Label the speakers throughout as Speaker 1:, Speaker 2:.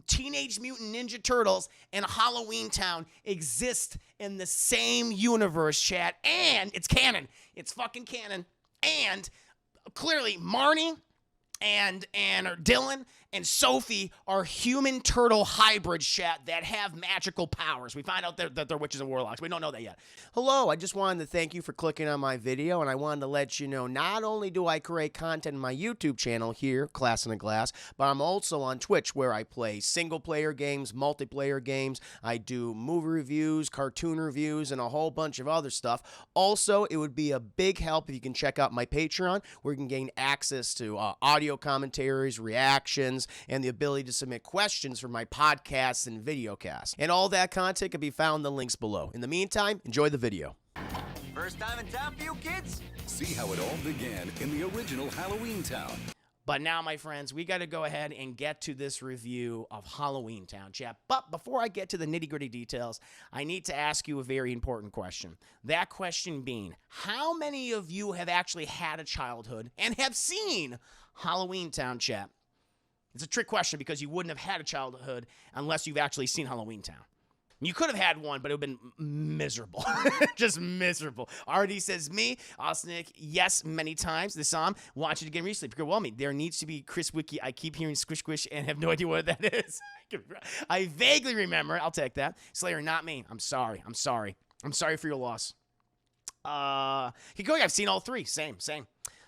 Speaker 1: Teenage Mutant Ninja Turtles and HalloweenTown exist in the same universe, chat. And it's canon. It's fucking canon. And clearly, Marnie and Dylan and Sophie are human turtle hybrids, chat, that have magical powers. We find out that they're witches and warlocks. We don't know that yet. Hello, I just wanted to thank you for clicking on my video, and I wanted to let you know not only do I create content on my YouTube channel here, Class in a Glass, but I'm also on Twitch where I play single-player games, multiplayer games. I do movie reviews, cartoon reviews, and a whole bunch of other stuff. Also, it would be a big help if you can check out my Patreon, where you can gain access to audio commentaries, reactions, and the ability to submit questions for my podcasts and videocasts. And all that content can be found in the links below. In the meantime, enjoy the video.
Speaker 2: First time in town for you kids?
Speaker 3: See how it all began in the original HalloweenTown.
Speaker 1: But now, my friends, we got to go ahead and get to this review of HalloweenTown, chat. But before I get to the nitty-gritty details, I need to ask you a very important question. That question being, how many of you have actually had a childhood and have seen HalloweenTown, chat? It's a trick question because you wouldn't have had a childhood unless you've actually seen HalloweenTown. You could have had one, but it would have been miserable. Just miserable. RD says me. Austin, yes, many times. This song. Watch it again recently. Well, me. There needs to be Chris Wiki. I keep hearing squish squish and have no idea what that is. I vaguely remember it. I'll take that. Slayer, not me. I'm sorry. I'm sorry. I'm sorry for your loss. Kikoy, I've seen all three. Same.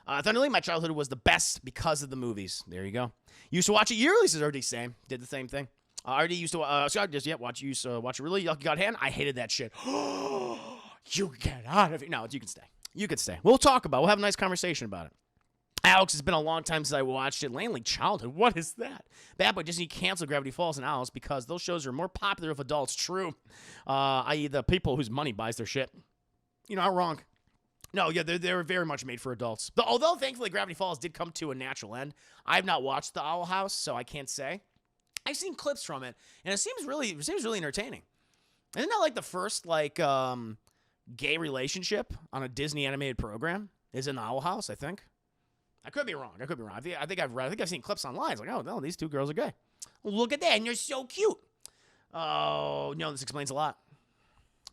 Speaker 1: Thunderly, my childhood was the best because of the movies. There you go. Used to watch it yearly, says RD. Same. Did the same thing. I already used to watch it really. You got hand. I hated that shit. You get out of it. No, you can stay. You can stay. We'll talk about it. We'll have a nice conversation about it. Alex, it's been a long time since I watched it. Langley Childhood. What is that? Bad Boy Disney canceled Gravity Falls and Alice because those shows are more popular with adults. True. I.e. the people whose money buys their shit. You're not wrong. No, yeah, they're very much made for adults. Although, thankfully, Gravity Falls did come to a natural end. I have not watched The Owl House, so I can't say. I've seen clips from it, and it seems really entertaining. Isn't that like the first gay relationship on a Disney animated program? Is in the Owl House, I think. I could be wrong. I think I've seen clips online. It's like, oh no, these two girls are gay. Look at that, and you're so cute. Oh no, this explains a lot.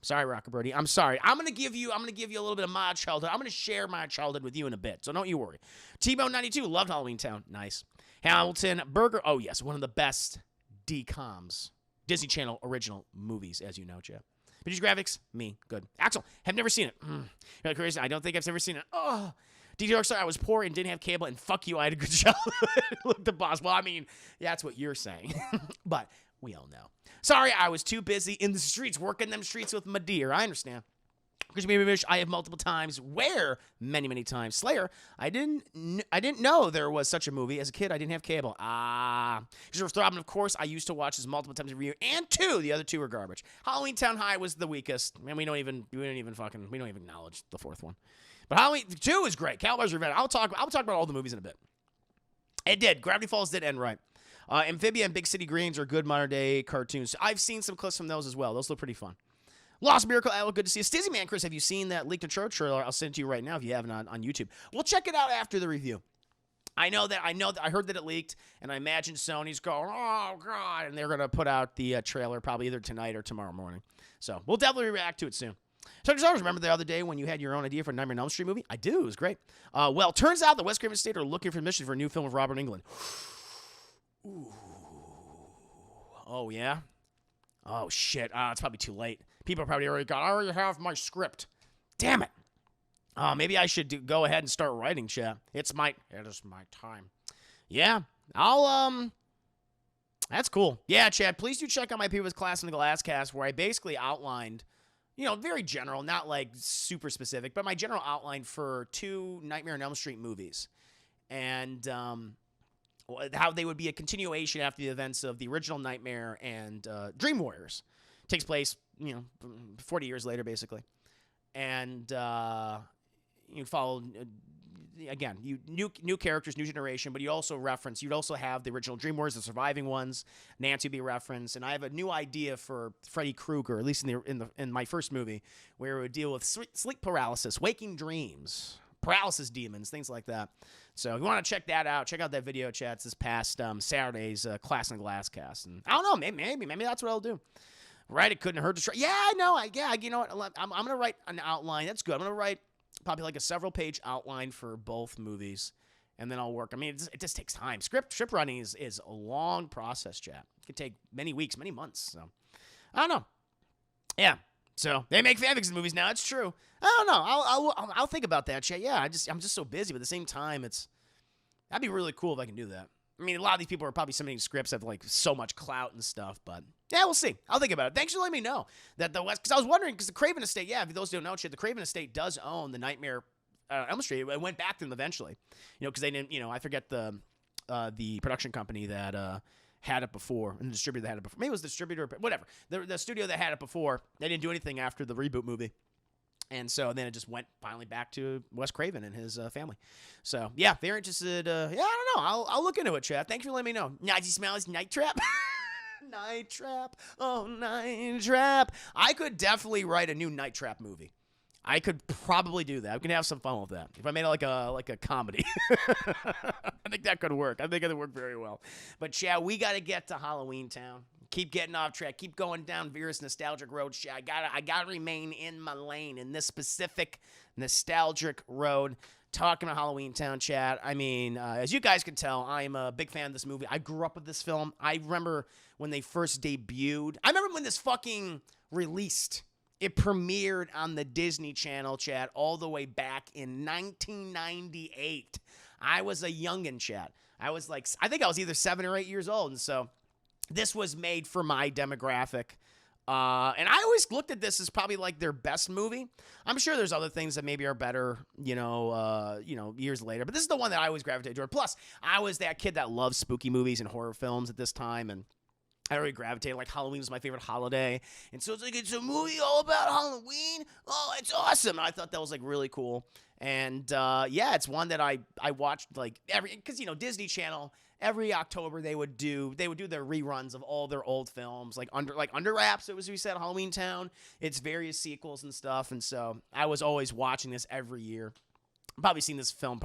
Speaker 1: Sorry, Rocker Birdie. I'm sorry. I'm gonna give you a little bit of my childhood. I'm gonna share my childhood with you in a bit, so don't you worry. T-Bone92 loved HalloweenTown. Nice. Hamilton Burger. Oh yes, one of the best DComs, Disney Channel original movies, as you know, Jeff. Produce graphics, me, good. Axel, have never seen it. Really crazy. I don't think I've ever seen it. Oh, DJ Rockstar, I was poor and didn't have cable, and fuck you, I had a good childhood. Look, the boss. Well, I mean, that's what you're saying, but we all know. Sorry, I was too busy in the streets, working them streets with my deer. I understand. Because you made me wish I have multiple times. Where? Many times. Slayer, I didn't know there was such a movie. As a kid, I didn't have cable. Because Throbbing, of course, I used to watch this multiple times every year. And two, the other two were garbage. HalloweenTown High was the weakest. And we don't even acknowledge the fourth one. But Halloween 2 is great. Cowboys Revenge. I'll talk about all the movies in a bit. It did. Gravity Falls did end right. Amphibia and Big City Greens are good modern-day cartoons. I've seen some clips from those as well. Those look pretty fun. Lost Miracle, Al, good to see you. Stizzy Man, Chris, have you seen that leaked intro trailer? I'll send it to you right now if you haven't on YouTube. We'll check it out after the review. I heard that it leaked, and I imagine Sony's going, oh, God, and they're going to put out the trailer probably either tonight or tomorrow morning. So we'll definitely react to it soon. So I just remember the other day when you had your own idea for a Nightmare on Elm Street movie? I do. It was great. Well, turns out the West Craven State are looking for permission for a new film of Robert Englund. Ooh. Oh, yeah? Oh, shit. It's probably too late. People probably already got, I already have my script. Damn it. Maybe I should go ahead and start writing, chat. It is my time. Yeah, that's cool. Yeah, Chad, please do check out my previous Class in the Glass cast where I basically outlined, very general, not like super specific, but my general outline for 2 Nightmare on Elm Street movies. And how they would be a continuation after the events of the original Nightmare and Dream Warriors. Takes place, 40 years later, basically. And you follow, again, new characters, new generation, but you'd also have the original Dream Warriors, the surviving ones. Nancy would be referenced. And I have a new idea for Freddy Krueger, at least in my first movie, where it would deal with sleep paralysis, waking dreams. paralysis demons, things like that. So if you want to check that out, check out that video, chat. It's this past Saturday's Class and Glass cast. And I don't know, maybe that's what I'll do. Right? It couldn't hurt to try. Yeah, I know. You know what? I'm going to write an outline. That's good. I'm going to write probably like a several-page outline for both movies, and then I'll work. I mean, it just takes time. Script writing is a long process, chat. It could take many weeks, many months. So I don't know. Yeah. So they make fanfics in movies now. It's true. I don't know. I'll think about that, chat. Yeah, I'm just so busy, but at the same time, that'd be really cool if I can do that. I mean, a lot of these people are probably submitting scripts that have like so much clout and stuff, but yeah, we'll see. I'll think about it. Thanks for letting me know that the West, because I was wondering, because the Craven Estate, yeah, if those who don't know, shit, the Craven Estate does own the Nightmare Elm Street. It went back to them eventually, because they didn't, I forget the production company that had it before, and the distributor that had it before. Maybe it was the distributor, but whatever. The studio that had it before, they didn't do anything after the reboot movie. And so then it just went finally back to Wes Craven and his family. So, yeah, if they're interested, I don't know. I'll look into it, chat. Thanks for letting me know. Nazi Smells Night Trap. Night Trap. Oh, Night Trap. I could definitely write a new Night Trap movie. I could probably do that. We can have some fun with that. If I made it like a comedy. I think that could work. I think it would work very well. But, chat, we got to get to HalloweenTown. Keep getting off track. Keep going down Vera's nostalgic road. Chat. I gotta remain in my lane in this specific nostalgic road. Talking about HalloweenTown, chat. I mean, as you guys can tell, I'm a big fan of this movie. I grew up with this film. I remember when they first debuted. I remember when this fucking released. It premiered on the Disney Channel, chat, all the way back in 1998. I was a youngin', chat. I think I was either 7 or 8 years old, and so this was made for my demographic. And I always looked at this as probably like their best movie. I'm sure there's other things that maybe are better, years later. But this is the one that I always gravitated toward. Plus, I was that kid that loved spooky movies and horror films at this time, and I already gravitated. Like, Halloween was my favorite holiday. And so it's a movie all about Halloween. Oh, it's awesome. I thought that was, like, really cool. And, it's one that I watched, like, because, Disney Channel, every October they would do their reruns of all their old films, like Under Wraps, we said, HalloweenTown, its various sequels and stuff. And so I was always watching this every year. I've probably seen this film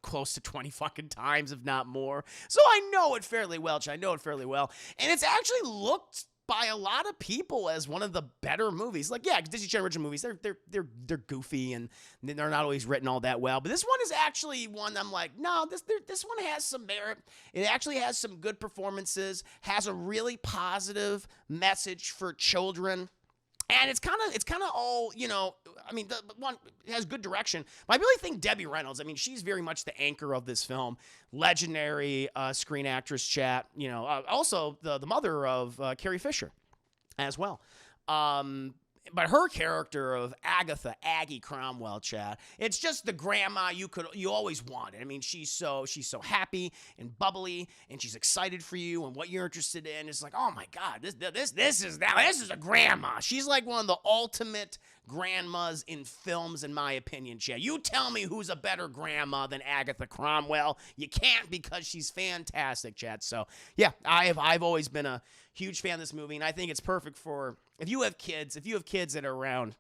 Speaker 1: close to 20 fucking times, if not more. So I know it fairly well, And it's actually looked by a lot of people as one of the better movies. Like, yeah, Disney Channel original movies, they're goofy and they're not always written all that well. But this one is actually one I'm like, no, this one has some merit. It actually has some good performances, has a really positive message for children. And it's kind of all, the one has good direction. But I really think Debbie Reynolds, she's very much the anchor of this film. Legendary screen actress, chat. Also the mother of Carrie Fisher as well. But her character of Agatha, Aggie Cromwell, chat, it's just the grandma you always wanted. She's so happy and bubbly, and she's excited for you and what you're interested in. It's like, oh my God, this is a grandma. She's like one of the ultimate grandmas in films, in my opinion, chat. You tell me who's a better grandma than Agatha Cromwell. You can't, because she's fantastic, chat. So yeah, I've always been a huge fan of this movie, and I think it's perfect for if you have kids that are around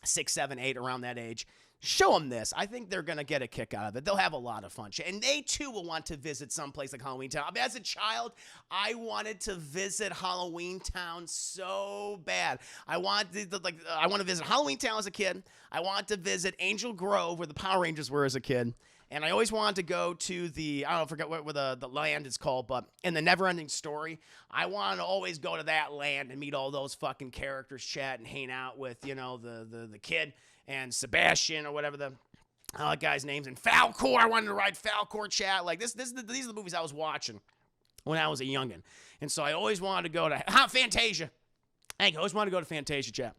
Speaker 1: 6, 7, 8, around that age. Show them this. I think they're going to get a kick out of it. They'll have a lot of fun. And they, too, will want to visit someplace like HalloweenTown. As a child, I wanted to visit HalloweenTown so bad. I want to visit HalloweenTown as a kid. I want to visit Angel Grove, where the Power Rangers were as a kid. And I always wanted to go to I forget what the land is called, but in the Neverending Story, I want to always go to that land and meet all those fucking characters, chat, and hang out with, the kid and Sebastian or whatever the guy's names, and Falcor. I wanted to ride Falcor, chat. Like, these are the movies I was watching when I was a youngin'. And so I always wanted to go to Fantasia. I always wanted to go to Fantasia, chat.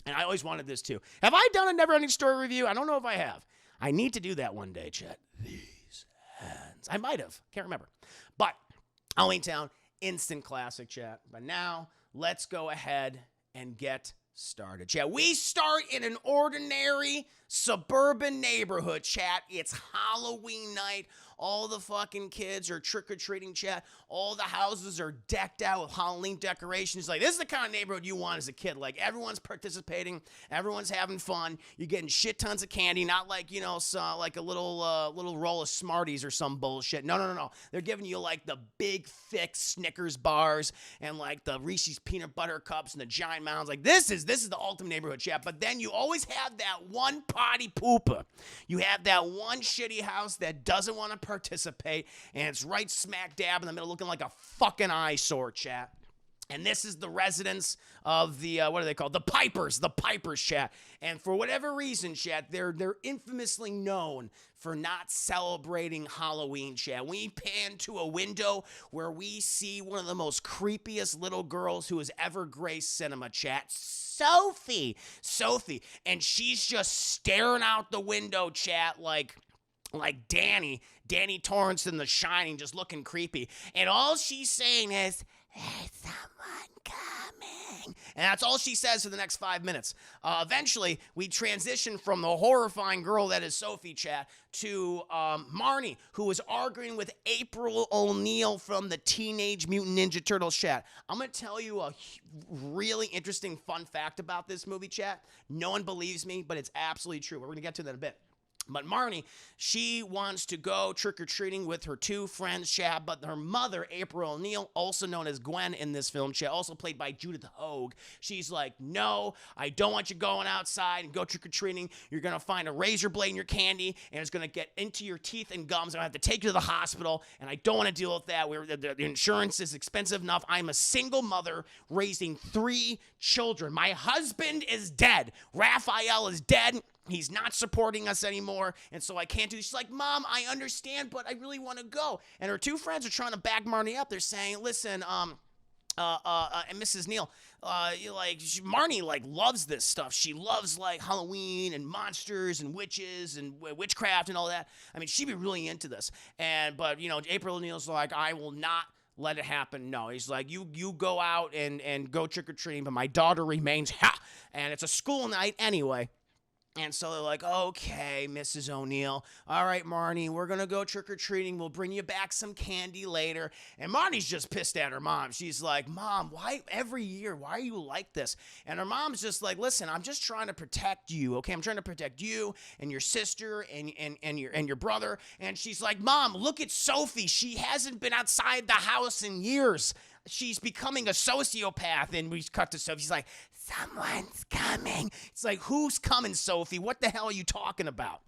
Speaker 1: And I always wanted this too. Have I done a Neverending Story review? I don't know if I have. I need to do that one day, chat. These hands. I might have. Can't remember. But HalloweenTown, instant classic, chat. But now, let's go ahead and get started. Chat, we start in an ordinary suburban neighborhood, chat. It's Halloween night. All the fucking kids are trick-or-treating, chat. All the houses are decked out with Halloween decorations. Like, this is the kind of neighborhood you want as a kid. Like, everyone's participating. Everyone's having fun. You're getting shit tons of candy. Not like, you know, like a little roll of Smarties or some bullshit. No. They're giving you, like, the big, thick Snickers bars and, like, the Reese's peanut butter cups and the giant mounds. Like, this is the ultimate neighborhood, chat. But then you always have that one potty pooper. You have that one shitty house that doesn't want to participate, and it's right smack dab in the middle looking like a fucking eyesore, chat. And this is the residence of the, what are they called? The Pipers, chat. And for whatever reason, chat, they're infamously known for not celebrating Halloween, chat. We pan to a window where we see one of the most creepiest little girls who has ever graced cinema, chat. Sophie. And she's just staring out the window, chat, like Danny Torrance in The Shining, just looking creepy. And all she's saying is, "There's someone coming." And that's all she says for the next 5 minutes. Eventually, we transition from the horrifying girl that is Sophie, chat, to Marnie, who was arguing with April O'Neil from the Teenage Mutant Ninja Turtles, chat. I'm going to tell you a really interesting fun fact about this movie, chat. No one believes me, but it's absolutely true. We're going to get to that in a bit. But Marnie, she wants to go trick-or-treating with her two friends, chat, but her mother, April O'Neil, also known as Gwen in this film, chat, also played by Judith Hogue, she's like, "No, I don't want you going outside and go trick-or-treating. You're going to find a razor blade in your candy, and it's going to get into your teeth and gums. I'm going to have to take you to the hospital, and I don't want to deal with that. The insurance is expensive enough. I'm a single mother raising 3 children. My husband is dead. Raphael is dead. He's not supporting us anymore, and so I can't do this." She's like, "Mom, I understand, but I really want to go." And her two friends are trying to back Marnie up. They're saying, "Listen, and Mrs. Neal, Marnie, loves this stuff. She loves, Halloween and monsters and witches and witchcraft and all that. I mean, she'd be really into this." But April O'Neil's like, "I will not let it happen." No, he's like, you go out and go trick-or-treating, but my daughter remains, and it's a school night anyway. And so they're like, "Okay, Mrs. O'Neil. All right, Marnie, we're going to go trick-or-treating. We'll bring you back some candy later." And Marnie's just pissed at her mom. She's like, "Mom, why every year? Why are you like this?" And her mom's just like, "Listen, I'm just trying to protect you, okay? I'm trying to protect you and your sister and your brother." And she's like, "Mom, look at Sophie. She hasn't been outside the house in years. She's becoming a sociopath." And we cut to Sophie. She's like, "Someone's coming." It's like, who's coming, Sophie? What the hell are you talking about?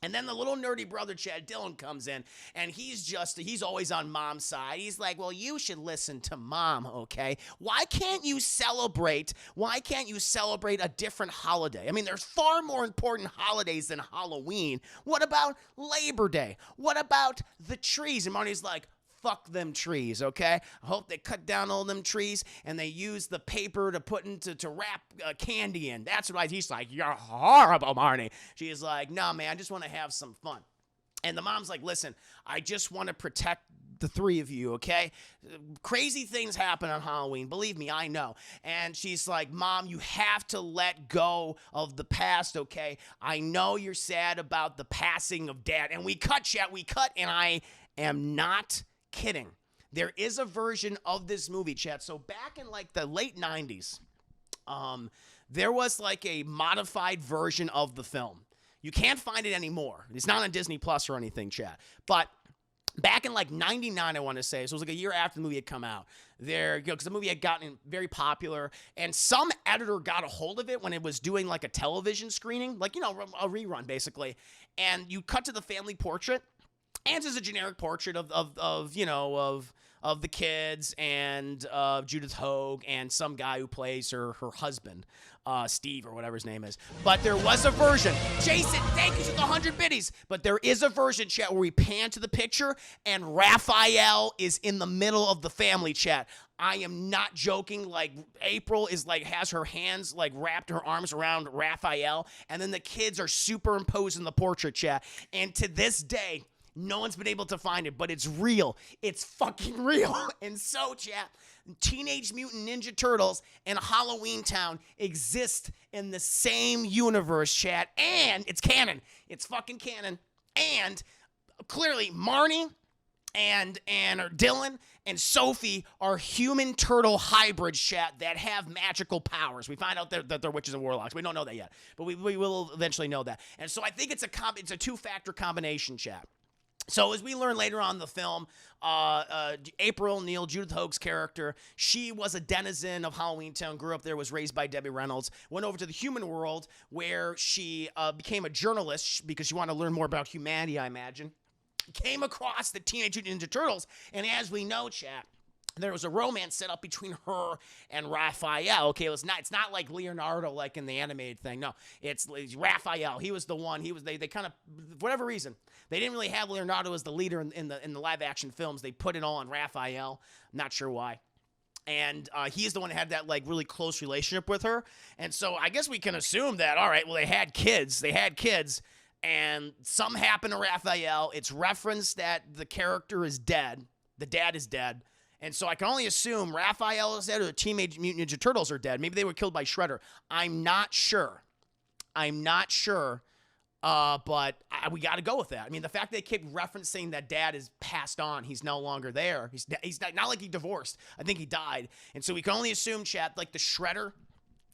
Speaker 1: And then the little nerdy brother, Chad Dillon, comes in, and he's always on Mom's side. He's like, "Well, you should listen to Mom, okay? Why can't you celebrate a different holiday? I mean, there's far more important holidays than Halloween. What about Labor Day? What about the trees?" And Marnie's like, "Fuck them trees, okay? I hope they cut down all them trees and they use the paper to put to wrap candy in." That's what he's like, "You're horrible, Marnie." She's like, "No, man, I just want to have some fun." And the mom's like, "Listen, I just want to protect the 3 of you, okay? Crazy things happen on Halloween. Believe me, I know." And she's like, "Mom, you have to let go of the past, okay? I know you're sad about the passing of Dad." And we cut, and I am not kidding. There is a version of this movie, chat. So back in the late 90s, there was a modified version of the film. You can't find it anymore. It's not on Disney Plus or anything, chat. But back in 99, I want to say, so it was a year after the movie had come out, because the movie had gotten very popular, and some editor got a hold of it when it was doing a television screening, a rerun basically. And you cut to the family portrait. And it's a generic portrait of the kids and Judith Hogue and some guy who plays her husband, Steve or whatever his name is. But there was a version. Jason, thank you for the 100 biddies. But there is a version, chat, where we pan to the picture and Raphael is in the middle of the family, chat. I am not joking. April is has her hands wrapped her arms around Raphael, and then the kids are superimposed in the portrait, chat. And to this day, No one's been able to find it, but it's real. It's fucking real. And so, chat, Teenage Mutant Ninja Turtles and HalloweenTown exist in the same universe, chat. And it's canon. It's fucking canon. And clearly, Marnie and Dylan and Sophie are human turtle hybrids, chat, that have magical powers. We find out that they're witches and warlocks. We don't know that yet, but we will eventually know that. And so I think it's a two-factor combination, chat. So as we learn later on in the film, April O'Neil, Judith Hoag's character, she was a denizen of HalloweenTown, grew up there, was raised by Debbie Reynolds, went over to the human world where she became a journalist because she wanted to learn more about humanity, I imagine. Came across the Teenage Mutant Ninja Turtles, and as we know, chat, there was a romance set up between her and Raphael. Okay, it's not like Leonardo like in the animated thing. No, it's Raphael. He was the one. They kind of, for whatever reason, they didn't really have Leonardo as the leader in the live action films. They put it all on Raphael. Not sure why. And he's the one that had that like really close relationship with her. And so I guess we can assume that, all right, well, they had kids. And something happened to Raphael. It's referenced that the character is dead. The dad is dead. And so I can only assume Raphael is dead or the Teenage Mutant Ninja Turtles are dead. Maybe they were killed by Shredder. I'm not sure. But we got to go with that. I mean, the fact they keep referencing that dad is passed on. He's no longer there. He's not like he divorced. I think he died. And so we can only assume, chat, like the Shredder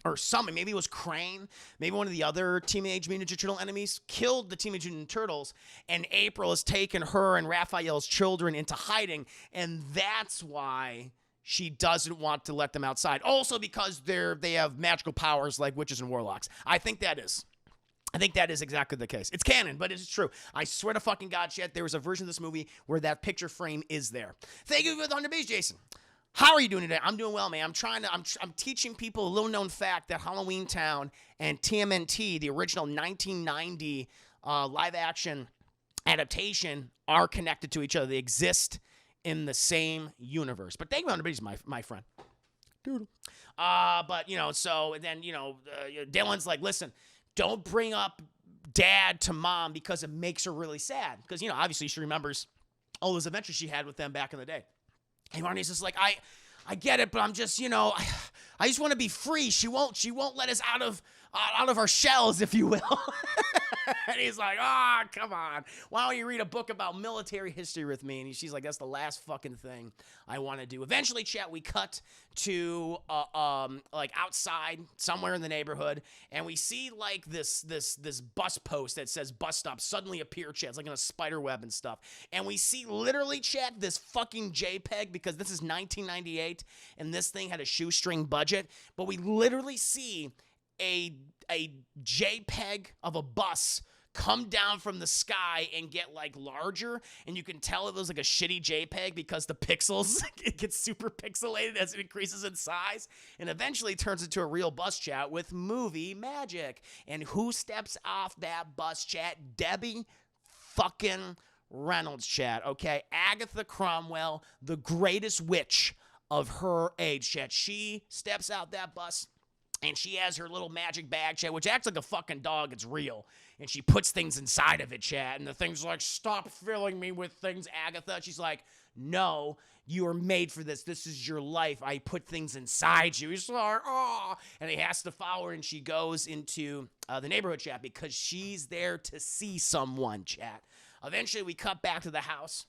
Speaker 1: or something, maybe it was Crane, maybe one of the other Teenage Mutant Ninja Turtle enemies, killed the Teenage Mutant Turtles, and April has taken her and Raphael's children into hiding, and that's why she doesn't want to let them outside. Also because they have magical powers like witches and warlocks. I think that is exactly the case. It's canon, but it's true. I swear to fucking God, shit, there was a version of this movie where that picture frame is there. Thank you for the 100 B's, Jason. How are you doing today? I'm doing well, man. I'm teaching people a little known fact that HalloweenTown and TMNT, the original 1990 live action adaptation, are connected to each other. They exist in the same universe. But thank you for 100 B's, my friend. Dude. But, so then, Dylan's like, listen, don't bring up dad to mom because it makes her really sad. Because, obviously she remembers all those adventures she had with them back in the day. And Marnie's just like, I get it, but I'm just, I just want to be free. She won't let us out of our shells, if you will. And he's like, come on. Why don't you read a book about military history with me? And she's like, that's the last fucking thing I want to do. Eventually, chat, we cut to like outside somewhere in the neighborhood, and we see like this bus post that says bus stop suddenly appear, chat. It's like in a spider web and stuff. And we see literally, chat, this fucking JPEG, because this is 1998 and this thing had a shoestring budget, but we literally see a JPEG of a bus come down from the sky and get like larger, and you can tell it was like a shitty JPEG because the pixels, it gets super pixelated as it increases in size, and eventually turns into a real bus, chat, with movie magic. And who steps off that bus, chat? Debbie fucking Reynolds, chat. Okay, Agatha Cromwell, the greatest witch of her age, chat. She steps out that bus, and she has her little magic bag, chat, which acts like a fucking dog. It's real. And she puts things inside of it, chat. And the thing's like, stop filling me with things, Agatha. She's like, no, you are made for this. This is your life. I put things inside you. He's like, oh. And he has to follow her, and she goes into the neighborhood, chat, because she's there to see someone, chat. Eventually, we cut back to the house,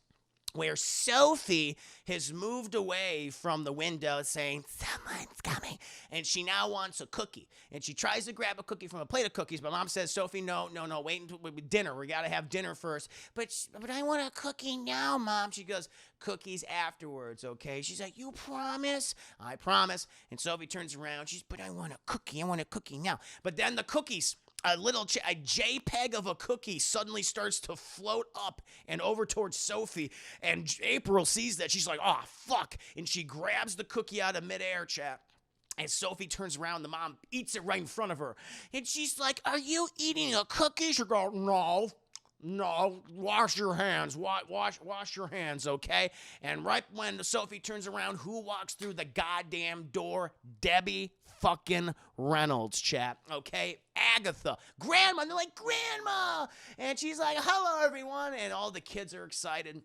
Speaker 1: where Sophie has moved away from the window saying, someone's coming, and she now wants a cookie. And she tries to grab a cookie from a plate of cookies, but Mom says, Sophie, no, wait until dinner. We got to have dinner first. But I want a cookie now, Mom. She goes, cookies afterwards, okay? She's like, you promise? I promise. And Sophie turns around. But I want a cookie now. But then the cookies, a JPEG of a cookie suddenly starts to float up and over towards Sophie, and April sees that. She's like, oh, fuck, and she grabs the cookie out of midair, chat, and Sophie turns around. The mom eats it right in front of her, and she's like, are you eating a cookie? She goes, no, wash your hands, wash your hands, okay? And right when Sophie turns around, who walks through the goddamn door? Debbie fucking Reynolds, chat, okay? Agatha, Grandma, and they're like, Grandma! And she's like, hello, everyone, and all the kids are excited.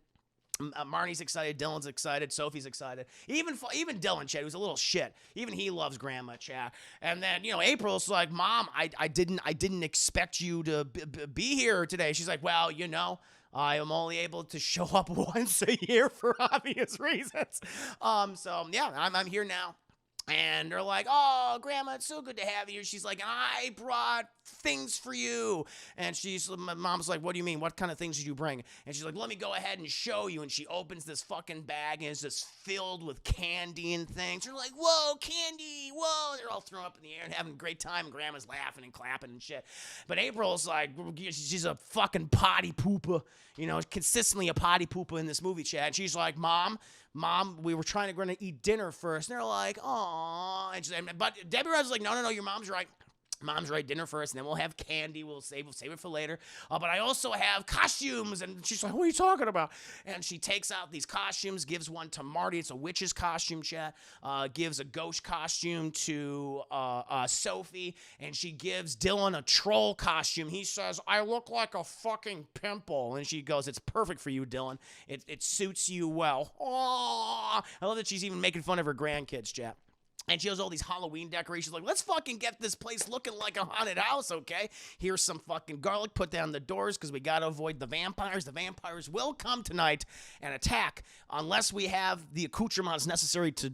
Speaker 1: Marnie's excited, Dylan's excited, Sophie's excited. Even Dylan, Chad, who's a little shit. Even he loves Grandma, Chad. And then, April's like, Mom, I didn't expect you to be here today. She's like, well, I am only able to show up once a year for obvious reasons. So yeah, I'm here now. And they're like, oh, Grandma, it's so good to have you. She's like, I brought things for you. And my mom's like, what do you mean? What kind of things did you bring? And she's like, let me go ahead and show you. And she opens this fucking bag, and it's just filled with candy and things. They're like, whoa, candy, whoa. They're all thrown up in the air and having a great time. And Grandma's laughing and clapping and shit. But April's like, she's a fucking potty pooper, consistently a potty pooper in this movie, Chad. And she's like, Mom, we were going to eat dinner first. And they're like, aw. But Debbie Reynolds like, no, your mom's right. Mom's right, dinner first, and then we'll have candy. We'll save it for later. But I also have costumes. And she's like, what are you talking about? And she takes out these costumes, gives one to Marty. It's a witch's costume, chat. Gives a ghost costume to Sophie. And she gives Dylan a troll costume. He says, I look like a fucking pimple. And she goes, it's perfect for you, Dylan. It suits you well. Aww. I love that she's even making fun of her grandkids, chat. And she has all these Halloween decorations. Like, let's fucking get this place looking like a haunted house, okay? Here's some fucking garlic. Put down the doors because we got to avoid the vampires. The vampires will come tonight and attack unless we have the accoutrements necessary to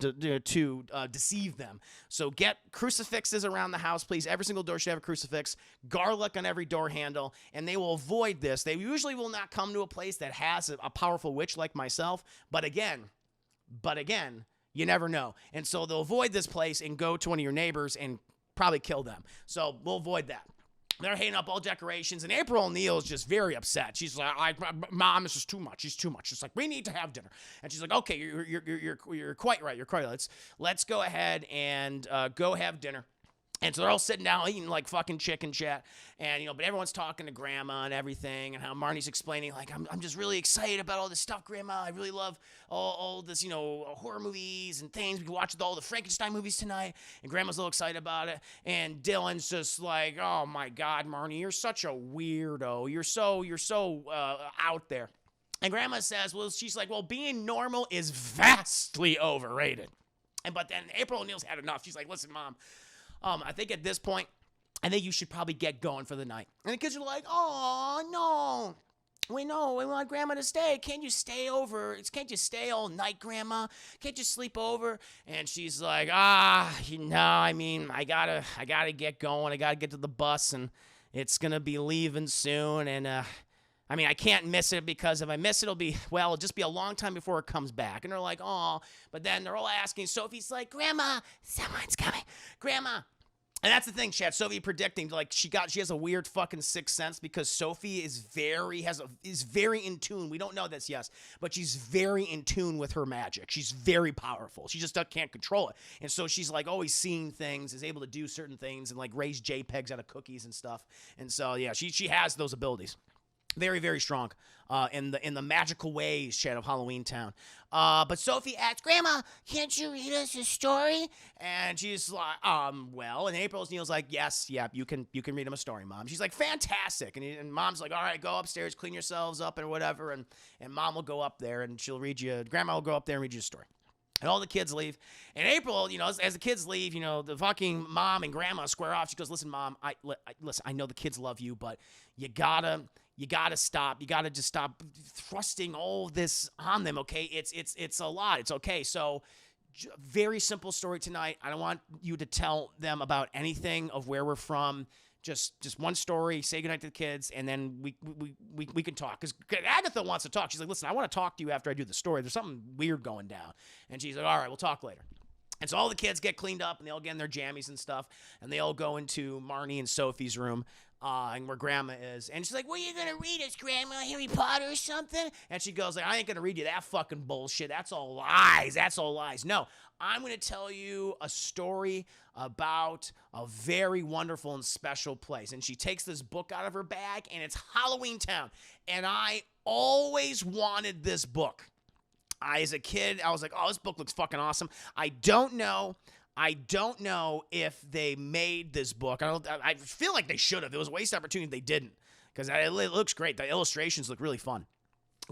Speaker 1: deceive them. So get crucifixes around the house, please. Every single door should have a crucifix. Garlic on every door handle. And they will avoid this. They usually will not come to a place that has a powerful witch like myself. But again, you never know. And so they'll avoid this place and go to one of your neighbors and probably kill them. So we'll avoid that. They're hanging up all decorations, and April O'Neil is just very upset. She's like, Mom, this is too much. It's too much. It's like, we need to have dinner. And she's like, okay, you're quite right. You're quite right. Let's go ahead and go have dinner. And so they're all sitting down eating like fucking chicken, chat. And, but everyone's talking to Grandma and everything, and how Marnie's explaining, like, I'm just really excited about all this stuff, Grandma. I really love all this, horror movies and things. We can watch all the Frankenstein movies tonight. And Grandma's a little excited about it. And Dylan's just like, oh my God, Marnie, you're such a weirdo. You're so out there. And Grandma says, she's like, being normal is vastly overrated. But then April O'Neil's had enough. She's like, listen, Mom, I think at this point, I think you should probably get going for the night. And the kids are like, oh, no. We want Grandma to stay. Can't you stay over? Can't you stay all night, Grandma? Can't you sleep over? And she's like, I gotta get going. I gotta get to the bus, and it's gonna be leaving soon. And, I can't miss it because if I miss it, it'll just be a long time before it comes back. And they're like, oh, but then they're all asking. Sophie's like, Grandma, someone's coming. Grandma. And that's the thing, chat. Sophie predicting, like, she has a weird fucking sixth sense because Sophie is very in tune. We don't know this, yes, but she's very in tune with her magic. She's very powerful. She just can't control it. And so she's like always seeing things, is able to do certain things and like raise JPEGs out of cookies and stuff. And so, yeah, she has those abilities. Very, very strong in the magical ways, chat, of HalloweenTown. But Sophie asks, Grandma, can't you read us a story? And she's like, well. And April O'Neil's like, yes, yeah, you can read him a story, Mom. She's like, fantastic. And Mom's like, all right, go upstairs, clean yourselves up and whatever. And Mom will go up there and Grandma will go up there and read you a story. And all the kids leave. And April, as the kids leave, the fucking Mom and Grandma square off. She goes, listen, Mom, listen, I know the kids love you, but you gotta stop. You gotta just stop thrusting all this on them, okay? It's a lot. It's okay. So, very simple story tonight. I don't want you to tell them about anything of where we're from. Just one story, say goodnight to the kids, and then we can talk. Because Agatha wants to talk. She's like, listen, I want to talk to you after I do the story. There's something weird going down. And she's like, all right, we'll talk later. And so all the kids get cleaned up, and they all get in their jammies and stuff, and they all go into Marnie and Sophie's room. and where Grandma is. And she's like, what are you going to read us, Grandma? Harry Potter or something? And she goes, like, I ain't going to read you that fucking bullshit. That's all lies. That's all lies. No, I'm going to tell you a story about a very wonderful and special place. And she takes this book out of her bag, and it's HalloweenTown. And I always wanted this book. As a kid, I was like, oh, this book looks fucking awesome. I don't know if they made this book. I feel like they should have. It was a waste opportunity if they didn't, because it looks great. The illustrations look really fun.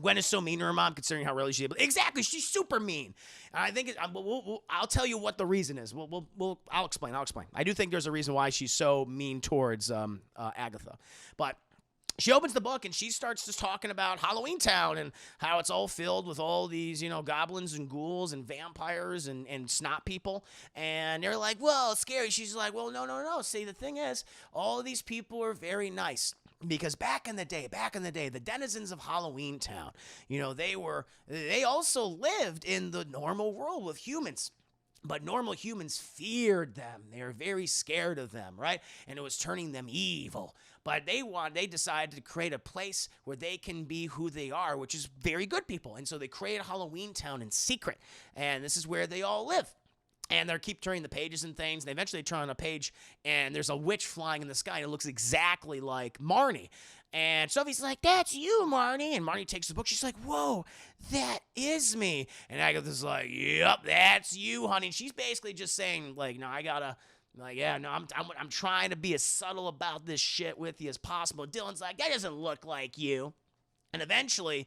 Speaker 1: Gwen is so mean to her mom, considering how really she is. Exactly, she's super mean. And I think I'll tell you what the reason is. I'll explain. I do think there's a reason why she's so mean towards Agatha, but. She opens the book and she starts just talking about HalloweenTown and how it's all filled with all these, goblins and ghouls and vampires and snot people. And they're like, well, it's scary. She's like, well, no. See, the thing is, all of these people are very nice. Because back in the day, the denizens of HalloweenTown, they also lived in the normal world with humans. But normal humans feared them. They were very scared of them, right? And it was turning them evil. But they decided to create a place where they can be who they are, which is very good people. And so they created HalloweenTown in secret. And this is where they all live. And they keep turning the pages and things. And eventually they turn on a page, and there's a witch flying in the sky. And it looks exactly like Marnie. And Sophie's like, that's you, Marnie. And Marnie takes the book. She's like, whoa, that is me. And Agatha's like, yep, that's you, honey. And she's basically just saying, like, no, I gotta, like, yeah, no, I'm trying to be as subtle about this shit with you as possible. Dylan's like, that doesn't look like you. And eventually,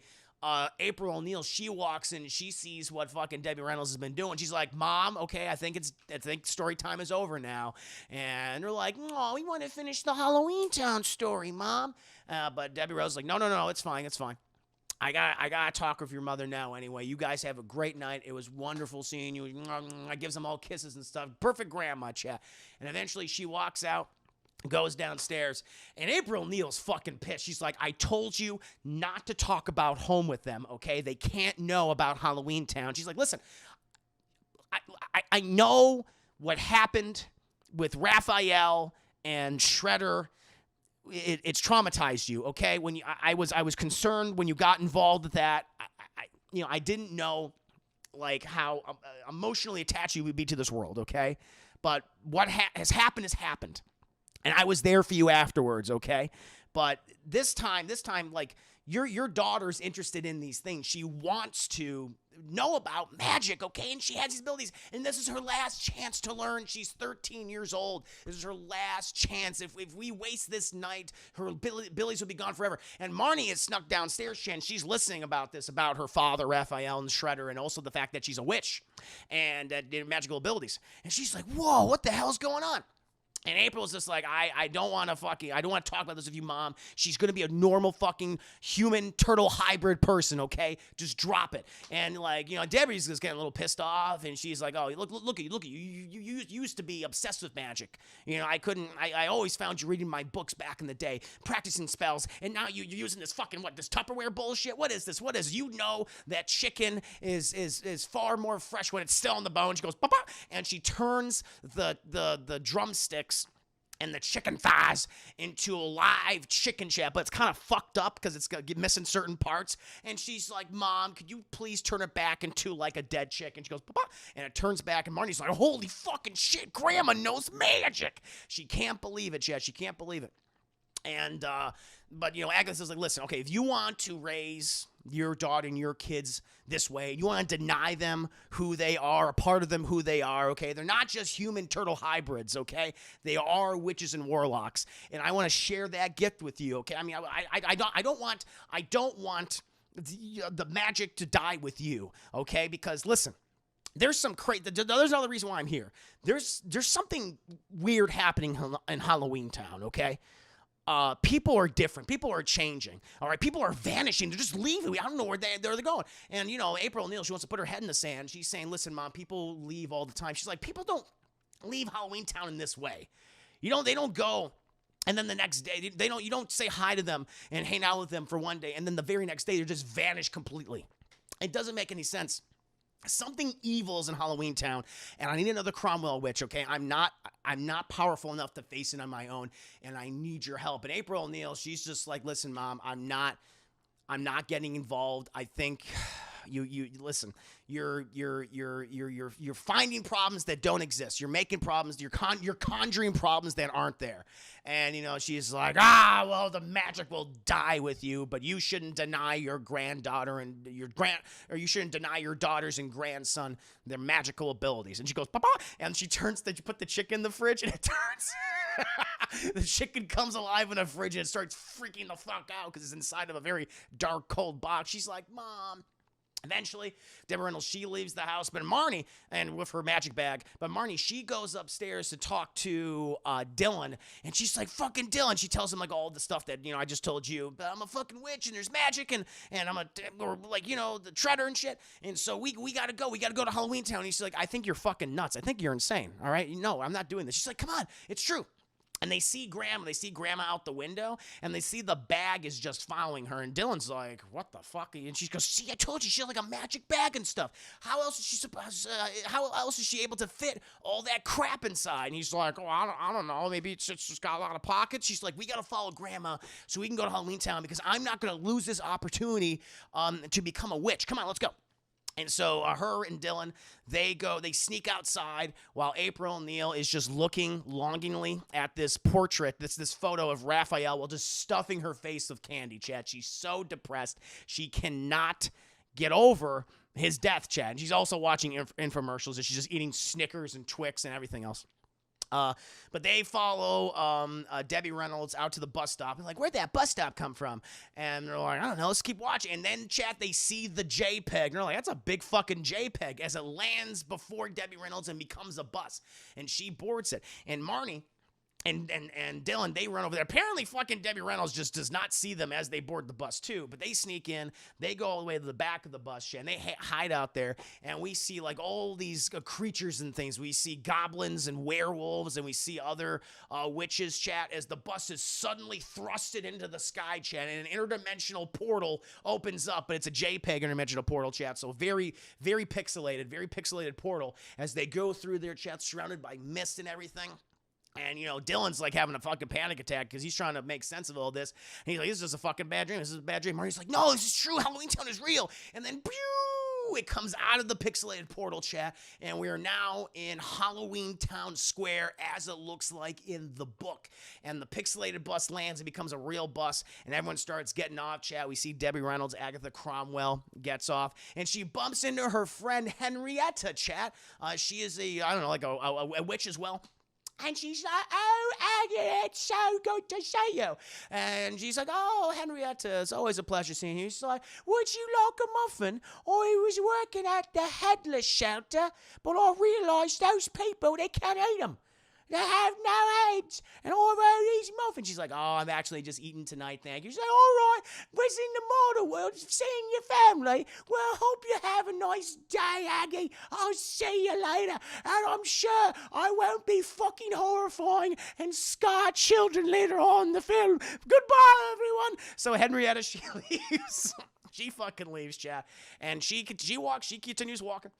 Speaker 1: April O'Neil, she walks in and she sees what fucking Debbie Reynolds has been doing. She's like, Mom, okay, I think story time is over now. And they're like, no, we want to finish the HalloweenTown story, Mom. But Debbie Reynolds is like, no, it's fine. I gotta talk with your mother now anyway. You guys have a great night. It was wonderful seeing you. I gives them all kisses and stuff. Perfect grandma chat. And eventually she walks out, goes downstairs, and April O'Neil's fucking pissed. She's like, I told you not to talk about home with them, okay? They can't know about HalloweenTown. She's like, listen, I know what happened with Raphael and Shredder. It's traumatized you, okay? When I was concerned when you got involved with that. I didn't know like how emotionally attached you would be to this world, okay? But what has happened has happened. And I was there for you afterwards, okay? But this time, like, your daughter's interested in these things. She wants to know about magic, okay? And she has these abilities. And this is her last chance to learn. She's 13 years old. This is her last chance. If we waste this night, her abilities will be gone forever. And Marnie is snuck downstairs, and she's listening about this, about her father, Raphael, and Shredder, and also the fact that she's a witch and magical abilities. And she's like, whoa, what the hell's going on? And April's just like, I don't want to talk about this with you, Mom. She's going to be a normal fucking human turtle hybrid person, okay? Just drop it. And like, Debbie's just getting a little pissed off, and she's like, oh, look at you. You used to be obsessed with magic. I always found you reading my books back in the day, practicing spells, and now you're using this fucking, this Tupperware bullshit? What is this? You know that chicken is far more fresh when it's still on the bone. She goes, Papa, and she turns the drumsticks and the chicken thighs into a live chicken chat, but it's kind of fucked up because it's missing certain parts. And she's like, Mom, could you please turn it back into like a dead chicken? She goes, Papa, and it turns back, and Marnie's like, holy fucking shit, Grandma knows magic. She can't believe it, Chad. She can't believe it. And, but, Agatha's like, listen, okay, if you want to raise your daughter and your kids this way, you want to deny them who they are, a part of them who they are, okay? They're not just human turtle hybrids, okay? They are witches and warlocks, and I want to share that gift with you, okay? I mean, I don't want the magic to die with you, okay? Because listen, there's there's another reason why I'm here. There's something weird happening in HalloweenTown, okay? People are different. People are changing. All right, people are vanishing. They're just leaving. I don't know where they're going. And April O'Neil, she wants to put her head in the sand. She's saying, "Listen, Mom, people leave all the time." She's like, "People don't leave HalloweenTown in this way. They don't go." And then the next day, you don't say hi to them and hang out with them for one day, and then the very next day, they just vanish completely. It doesn't make any sense. Something evil is in HalloweenTown, and I need another Cromwell witch. Okay, I'm not powerful enough to face it on my own, and I need your help. And April O'Neil, she's just like, listen, Mom, I'm not getting involved. I think you listen. You're finding problems that don't exist. You're making problems. You're conjuring problems that aren't there. And she's like, well, the magic will die with you, but you shouldn't deny your granddaughter and or you shouldn't deny your daughters and grandson their magical abilities. And she goes, Papa, and she put the chicken in the fridge, and it turns. The chicken comes alive in the fridge and it starts freaking the fuck out because it's inside of a very dark, cold box. She's like, Mom. Eventually, Debbie Reynolds, she leaves the house, but Marnie, and with her magic bag, but Marnie, she goes upstairs to talk to Dylan, and she's like, fucking Dylan. She tells him, like, all the stuff that, I just told you, but I'm a fucking witch, and there's magic, and or like, the treader and shit, and so we gotta go to HalloweenTown. And he's like, I think you're fucking nuts. I think you're insane, all right? No, I'm not doing this. She's like, come on, it's true. And they see Grandma out the window, and they see the bag is just following her. And Dylan's like, what the fuck? And she goes, see, I told you, she had like a magic bag and stuff. How else is she able to fit all that crap inside? And he's like, oh, I don't know. Maybe it's just got a lot of pockets. She's like, we got to follow Grandma so we can go to HalloweenTown because I'm not going to lose this opportunity to become a witch. Come on, let's go. And so her and Dylan, they sneak outside while April O'Neil is just looking longingly at this portrait, this photo of Raphael, while just stuffing her face with candy, Chad. She's so depressed. She cannot get over his death, Chad. And she's also watching infomercials, and she's just eating Snickers and Twix and everything else. But they follow Debbie Reynolds out to the bus stop. And like, where'd that bus stop come from? And they're like, I don't know, let's keep watching. And then, chat, they see the JPEG. And they're like, that's a big fucking JPEG, as it lands before Debbie Reynolds and becomes a bus. And she boards it. And Marnie and Dylan, they run over there. Apparently, fucking Debbie Reynolds just does not see them as they board the bus, too. But they sneak in. They go all the way to the back of the bus, and they hide out there. And we see, like, all these creatures and things. We see goblins and werewolves, and we see other witches, chat, as the bus is suddenly thrusted into the sky, chat. And an interdimensional portal opens up, but it's a JPEG interdimensional portal, chat. So very, very pixelated portal as they go through their chat, surrounded by mist and everything. And, Dylan's like having a fucking panic attack because he's trying to make sense of all this. And he's like, this is just a fucking bad dream. This is a bad dream. Marty's like, no, this is true. HalloweenTown is real. And then, pew, it comes out of the pixelated portal, chat. And we are now in HalloweenTown Square as it looks like in the book. And the pixelated bus lands and becomes a real bus. And everyone starts getting off, chat. We see Debbie Reynolds, Agatha Cromwell gets off. And she bumps into her friend Henrietta, chat. She is a witch as well. And she's like, oh, Aggie, it's so good to see you. And she's like, oh, Henrietta, it's always a pleasure seeing you. She's like, would you like a muffin? I was working at the headless shelter, but I realised those people, they can't eat them. They have no heads, and I wrote these muffins. She's like, oh, I'm actually just eating tonight, thank you. She's like, all right, what's in the model world? Seeing your family. Well, hope you have a nice day, Aggie. I'll see you later, and I'm sure I won't be fucking horrifying and scar children later on in the film. Goodbye, everyone. So Henrietta, she leaves. She fucking leaves, chat, and she continues walking.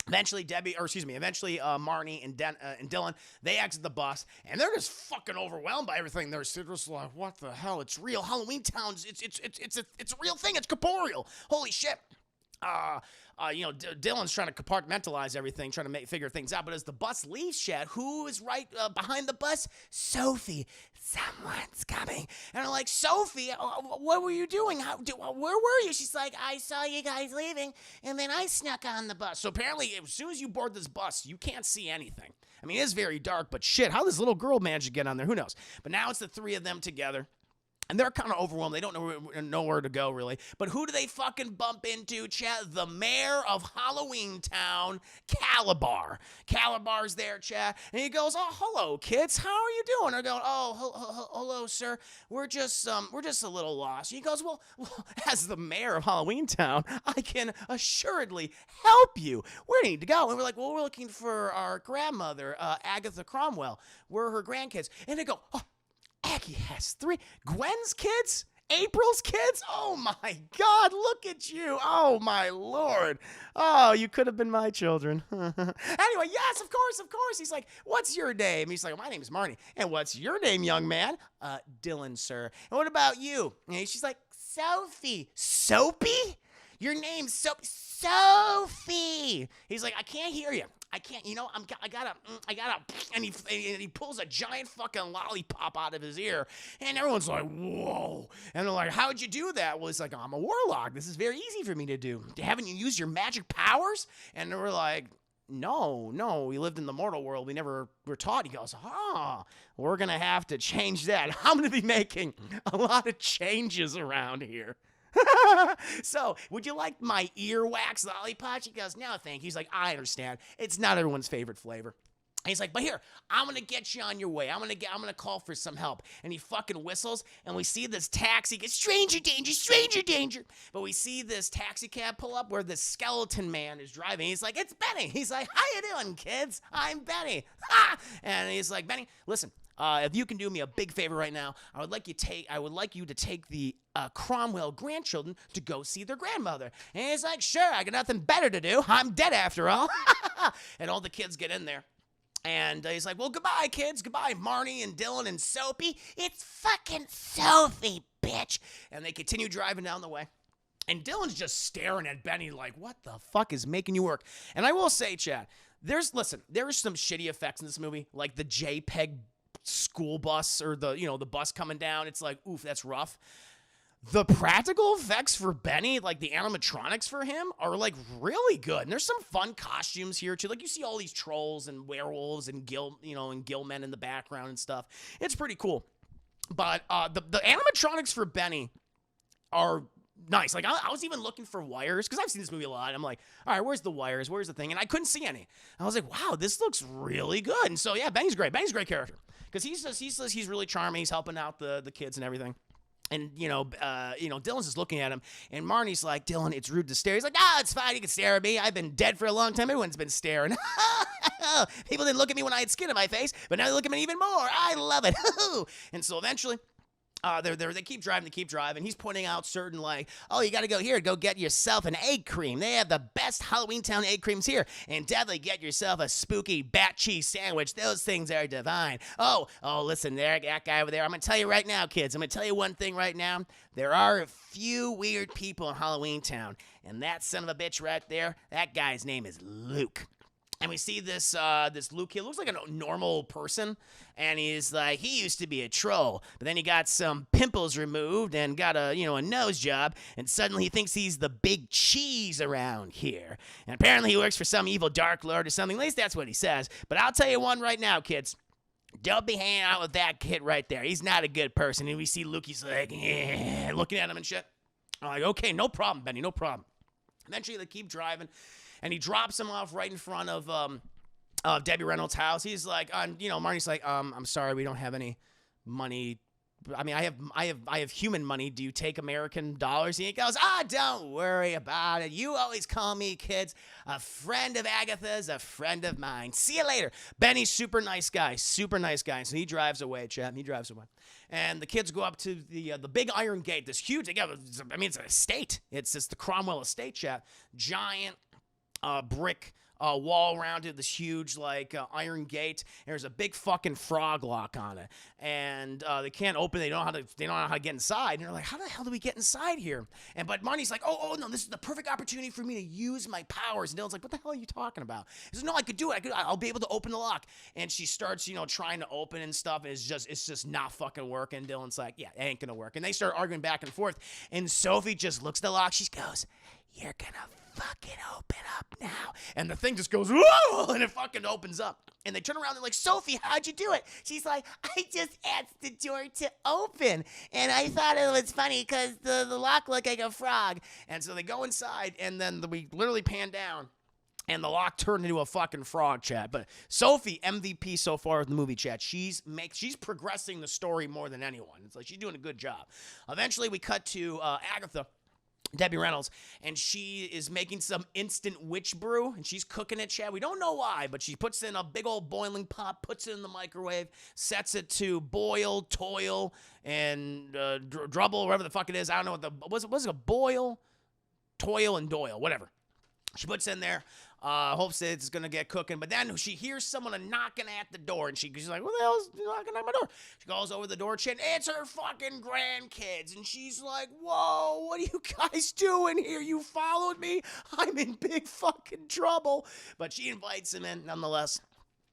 Speaker 1: Eventually, Marnie and Dylan, they exit the bus, and they're just fucking overwhelmed by everything. They're just like, what the hell? It's real. HalloweenTown's, it's a real thing. It's corporeal. Holy shit. Dylan's trying to compartmentalize everything, trying to figure things out. But as the bus leaves, Chad, who is right behind the bus? Sophie. Someone's coming. And I'm like, Sophie, what were you doing? Where were you? She's like, I saw you guys leaving, and then I snuck on the bus. So apparently, as soon as you board this bus, you can't see anything. I mean, it is very dark, but shit, how this little girl managed to get on there, who knows? But now it's the three of them together. And they're kind of overwhelmed. They don't know where to go, really. But who do they fucking bump into, Chad? The mayor of HalloweenTown, Calabar. Calabar's there, Chad. And he goes, oh, hello, kids. How are you doing? They're going, oh, hello, sir. We're just a little lost. And he goes, well, as the mayor of HalloweenTown, I can assuredly help you. Where do you need to go? And we're like, well, we're looking for our grandmother, Agatha Cromwell. We're her grandkids. And they go, oh, Aggie has 3. Gwen's kids? April's kids? Oh my God, look at you. Oh my Lord. Oh, you could have been my children. Anyway, yes, of course. He's like, what's your name? He's like, my name's Marnie. And what's your name, young man? Dylan, sir. And what about you? And she's like, Sophie. Soapy? Your name's Sophie. He's like, I can't hear you. I can't, I gotta, and he pulls a giant fucking lollipop out of his ear, and everyone's like, whoa. And they're like, how'd you do that? Well, he's like, I'm a warlock. This is very easy for me to do. Haven't you used your magic powers? And they were like, no, we lived in the mortal world. We never were taught. He goes, we're gonna have to change that. I'm gonna be making a lot of changes around here. So, would you like my earwax lollipop? She goes, no, thank you. He's like, I understand. It's not everyone's favorite flavor. And he's like, but here, I'm gonna get you on your way. I'm gonna call for some help. And he fucking whistles, and we see this taxi get stranger danger. But we see this taxi cab pull up where this skeleton man is driving. He's like, it's Benny. He's like, how you doing, kids? I'm Benny. And he's like, Benny, listen. If you can do me a big favor right now, I would like you to take the Cromwell grandchildren to go see their grandmother. And he's like, sure, I got nothing better to do. I'm dead after all. And all the kids get in there. And he's like, well, goodbye, kids. Goodbye, Marnie and Dylan and Soapy. It's fucking Sophie, bitch. And they continue driving down the way. And Dylan's just staring at Benny like, what the fuck is making you work? And I will say, Chad, there are some shitty effects in this movie, like the JPEG school bus or the bus coming down. It's like, oof, that's rough. The practical effects for Benny, like the animatronics for him, are like really good. And there's some fun costumes here too. Like you see all these trolls and werewolves and gill men in the background and stuff. It's pretty cool. But the animatronics for Benny are nice. Like I was even looking for wires because I've seen this movie a lot. I'm like, all right, where's the wires? Where's the thing? And I couldn't see any. I was like, wow, this looks really good. And so yeah, Benny's great. Benny's a great character because he's really charming. He's helping out the kids and everything. And, Dylan's just looking at him, and Marnie's like, Dylan, it's rude to stare. He's like, it's fine, you can stare at me. I've been dead for a long time. Everyone's been staring. People didn't look at me when I had skin on my face, but now they look at me even more. I love it. And so eventually, they keep driving. He's pointing out certain, like, oh, you got to go here, go get yourself an egg cream. They have the best HalloweenTown egg creams here. And definitely get yourself a spooky bat cheese sandwich. Those things are divine. Oh, listen, that guy over there. I'm going to tell you right now, kids. I'm going to tell you one thing right now. There are a few weird people in HalloweenTown. And that son of a bitch right there, that guy's name is Luke. And we see this Luke here. Looks like a normal person. And he's like, he used to be a troll. But then he got some pimples removed and got a nose job. And suddenly he thinks he's the big cheese around here. And apparently he works for some evil dark lord or something. At least that's what he says. But I'll tell you one right now, kids. Don't be hanging out with that kid right there. He's not a good person. And we see Luke, he's like, looking at him and shit. I'm like, okay, no problem, Benny, no problem. Eventually they keep driving. And he drops him off right in front of Debbie Reynolds' house. He's like, Marnie's like, I'm sorry, we don't have any money. I mean, I have human money. Do you take American dollars? And he goes, don't worry about it. You always call me, kids. A friend of Agatha's, a friend of mine. See you later. Benny's super nice guy. So he drives away, chap. He drives away. And the kids go up to the big iron gate. This huge, it's an estate. It's just the Cromwell estate, chap. Giant brick wall around it, this huge iron gate. And there's a big fucking frog lock on it, and they can't open it. They don't know how to get inside. And they're like, how the hell do we get inside here? But Marnie's like, oh no, this is the perfect opportunity for me to use my powers. And Dylan's like, what the hell are you talking about? He says, no, I could do it. I'll be able to open the lock. And she starts trying to open and stuff, and it's just not fucking working. Dylan's like, yeah, it ain't gonna work. And they start arguing back and forth, and Sophie just looks at the lock. She goes, you're gonna fucking open up now. And the thing just goes, whoa, and it fucking opens up. And they turn around and they're like, Sophie, how'd you do it? She's like, I just asked the door to open. And I thought it was funny because the lock looked like a frog. And so they go inside, and then we literally pan down. And the lock turned into a fucking frog, chat. But Sophie, MVP so far in the movie, chat. She's progressing the story more than anyone. It's like she's doing a good job. Eventually, we cut to Agatha. Debbie Reynolds, and she is making some instant witch brew, and she's cooking it, Chad. We don't know why, but she puts it in a big old boiling pot, puts it in the microwave, sets it to boil, toil, and drubble, whatever the fuck it is. I don't know what was it a boil, toil, and doyle, whatever. She puts it in there, hopes that it's going to get cooking. But then she hears someone knocking at the door, and she's like, what the hell is knocking at my door? She goes over the door, and it's her fucking grandkids. And she's like, whoa, what are you guys doing here? You followed me? I'm in big fucking trouble. But she invites him in nonetheless.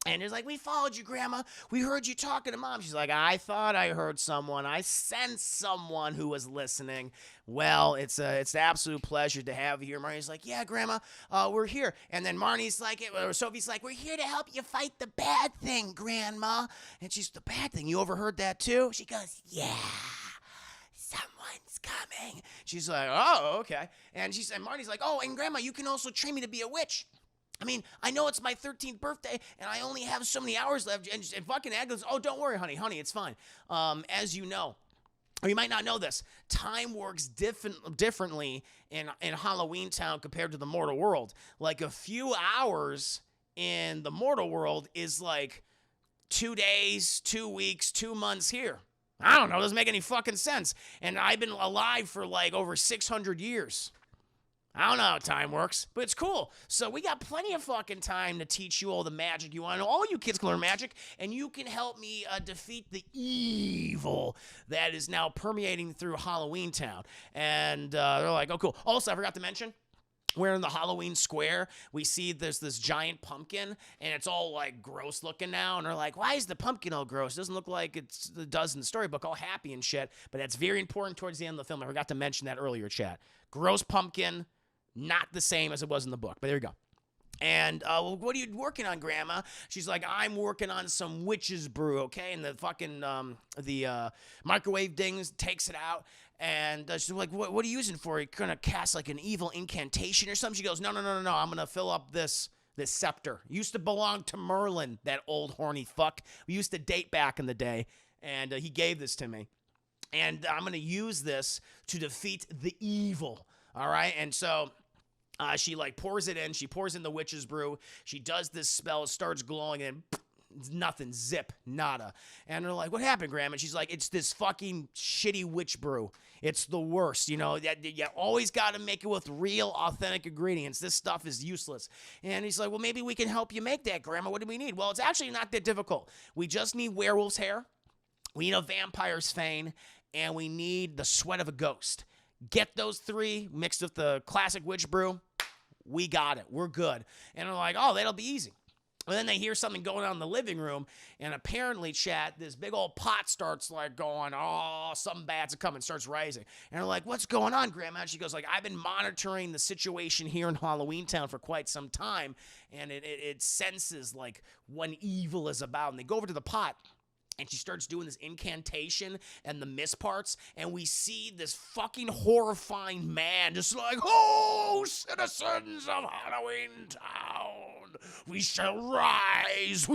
Speaker 1: And he's like, we followed you, Grandma. We heard you talking to Mom. She's like, I thought I heard someone. I sensed someone who was listening. Well, it's an absolute pleasure to have you here. Marnie's like, yeah, Grandma, we're here. And then Marnie's like, or Sophie's like, we're here to help you fight the bad thing, Grandma. And she's, the bad thing? You overheard that too? She goes, yeah. Someone's coming. She's like, oh, okay. And Marnie's like, oh, and Grandma, you can also train me to be a witch. I mean, I know it's my 13th birthday, and I only have so many hours left, and fucking Agnes, oh, don't worry, honey, it's fine. As you know, or you might not know this, time works differently in HalloweenTown compared to the mortal world. Like, a few hours in the mortal world is like 2 days, 2 weeks, 2 months here. I don't know, it doesn't make any fucking sense. And I've been alive for like over 600 years. I don't know how time works, but it's cool. So we got plenty of fucking time to teach you all the magic you want to know. All you kids can learn magic, and you can help me defeat the evil that is now permeating through HalloweenTown. And they're like, oh, cool. Also, I forgot to mention, we're in the Halloween square. We see there's this giant pumpkin, and it's all, like, gross looking now. And they're like, why is the pumpkin all gross? It doesn't look like it does in the storybook, all happy and shit. But that's very important towards the end of the film. I forgot to mention that earlier, chat. Gross pumpkin. Not the same as it was in the book, but there you go. And, well, what are you working on, Grandma? She's like, I'm working on some witch's brew, okay? And the fucking, microwave dings takes it out. And she's like, what are you using for? Are you going to cast, like, an evil incantation or something? She goes, no. I'm going to fill up this scepter. It used to belong to Merlin, that old horny fuck. We used to date back in the day. And he gave this to me. And I'm going to use this to defeat the evil, all right? And so she, like, pours it in. She pours in the witch's brew. She does this spell. It starts glowing, and nothing. Zip. Nada. And they're like, what happened, Grandma? And she's like, it's this fucking shitty witch brew. It's the worst. You know, you always got to make it with real, authentic ingredients. This stuff is useless. And he's like, well, maybe we can help you make that, Grandma. What do we need? Well, it's actually not that difficult. We just need werewolf's hair. We need a vampire's fang. And we need the sweat of a ghost. Get those three mixed with the classic witch brew. We got it. We're good. And they're like, oh, that'll be easy. And then they hear something going on in the living room, and apparently, chat, this big old pot starts, like, going, oh, something bad's coming, starts rising. And they're like, what's going on, Grandma? And she goes, like, I've been monitoring the situation here in HalloweenTown for quite some time, and it senses, like, when evil is about. And they go over to the pot, and she starts doing this incantation and the miss parts, and we see this fucking horrifying man just like, oh, citizens of HalloweenTown, we shall rise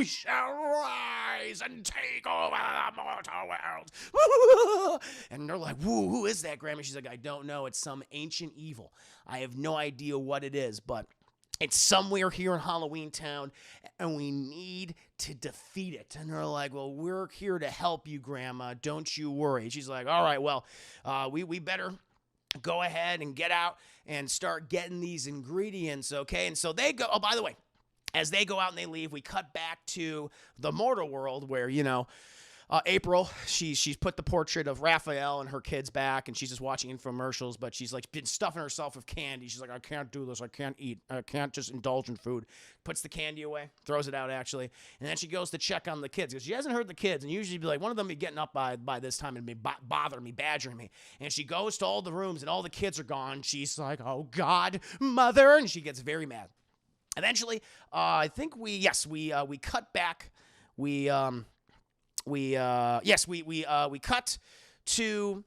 Speaker 1: and take over the mortal world. And they're like, who is that, Grandma? She's like, I don't know. It's some ancient evil. I have no idea what it is, but it's somewhere here in HalloweenTown, and we need to defeat it. And they're like, well, we're here to help you, Grandma. Don't you worry. She's like, all right, well, we better go ahead and get out and start getting these ingredients, okay? And so they go, oh, by the way, as they go out and they leave, we cut back to the mortal world where, you know, April, she's put the portrait of Raphael and her kids back, and she's just watching infomercials, but she's, like, been stuffing herself with candy. She's like, I can't do this. I can't eat. I can't just indulge in food. Puts the candy away, throws it out, actually, and then she goes to check on the kids because she hasn't heard the kids, and usually be like, one of them be getting up by this time and be bothering me, badgering me, and she goes to all the rooms, and all the kids are gone. She's like, oh, God, Mother, and she gets very mad. Eventually, I think we cut back. We cut to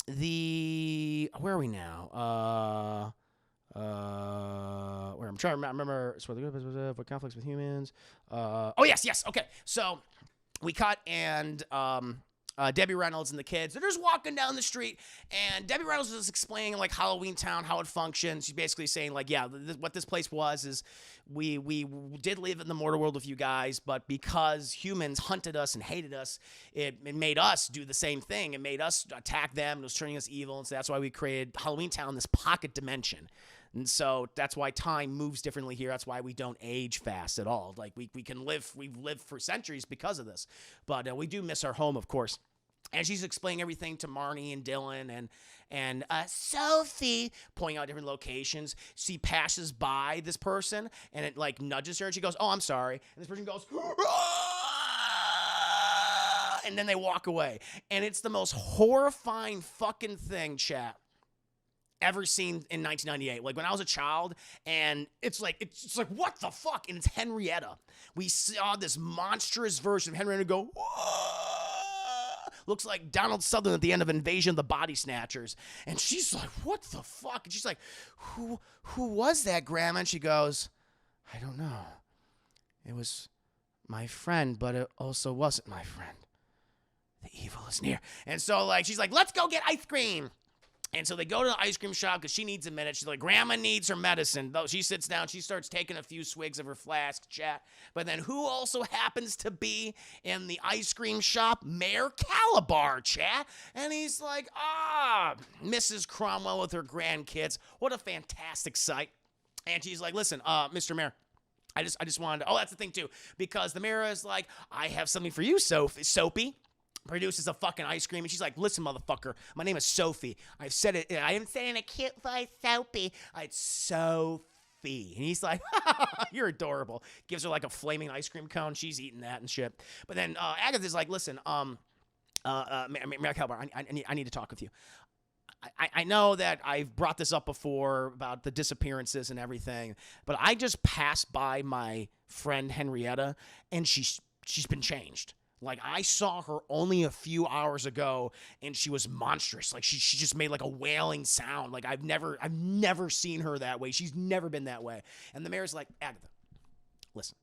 Speaker 1: the, where are we now? Where I'm trying to remember. What conflicts with humans? Okay. So we cut, and Debbie Reynolds and the kids. They're just walking down the street, and Debbie Reynolds is explaining like HalloweenTown, how it functions. She's basically saying like, yeah, what this place was is we did live in the mortal world with you guys, but because humans hunted us and hated us, it made us do the same thing. It made us attack them. It was turning us evil, and so that's why we created HalloweenTown, this pocket dimension. And so that's why time moves differently here. That's why we don't age fast at all. Like we've lived for centuries because of this. But we do miss our home, of course. And she's explaining everything to Marnie and Dylan and Sophie, pointing out different locations. She passes by this person and it like nudges her and she goes, "Oh, I'm sorry." And this person goes, "Ah!" And then they walk away. And it's the most horrifying fucking thing, chat, ever seen in 1998. Like when I was a child, and it's like what the fuck? And it's Henrietta. We saw this monstrous version of Henrietta go, "Whoa!" Looks like Donald Sutherland at the end of Invasion of the Body Snatchers. And she's like, "What the fuck?" And she's like, who was that, Grandma? And she goes, "I don't know. It was my friend, but it also wasn't my friend. The evil is near." And so like she's like, "Let's go get ice cream." And so they go to the ice cream shop because she needs a minute. She's like, Grandma needs her medicine. Though she sits down, she starts taking a few swigs of her flask, chat. But then who also happens to be in the ice cream shop? Mayor Calabar, chat. And he's like, Mrs. Cromwell with her grandkids. What a fantastic sight. And she's like, "Listen, Mr. Mayor, I just wanted to," that's the thing too, because the mayor is like, "I have something for you, Soapy." Produces a fucking ice cream, and she's like, "Listen, motherfucker, my name is Sophie. I've said it. I didn't say it in a cute voice, Soapy. It's Sophie." And he's like, "You're adorable." Gives her like a flaming ice cream cone. She's eating that and shit. But then Agatha's like, "Listen, Mayor Calabar, I need to talk with you. I know that I've brought this up before about the disappearances and everything, but I just passed by my friend Henrietta, and she's been changed. Like, I saw her only a few hours ago, and she was monstrous. Like, she just made, like, a wailing sound. Like, I've never seen her that way. She's never been that way." And the mayor's like, "Agatha, listen,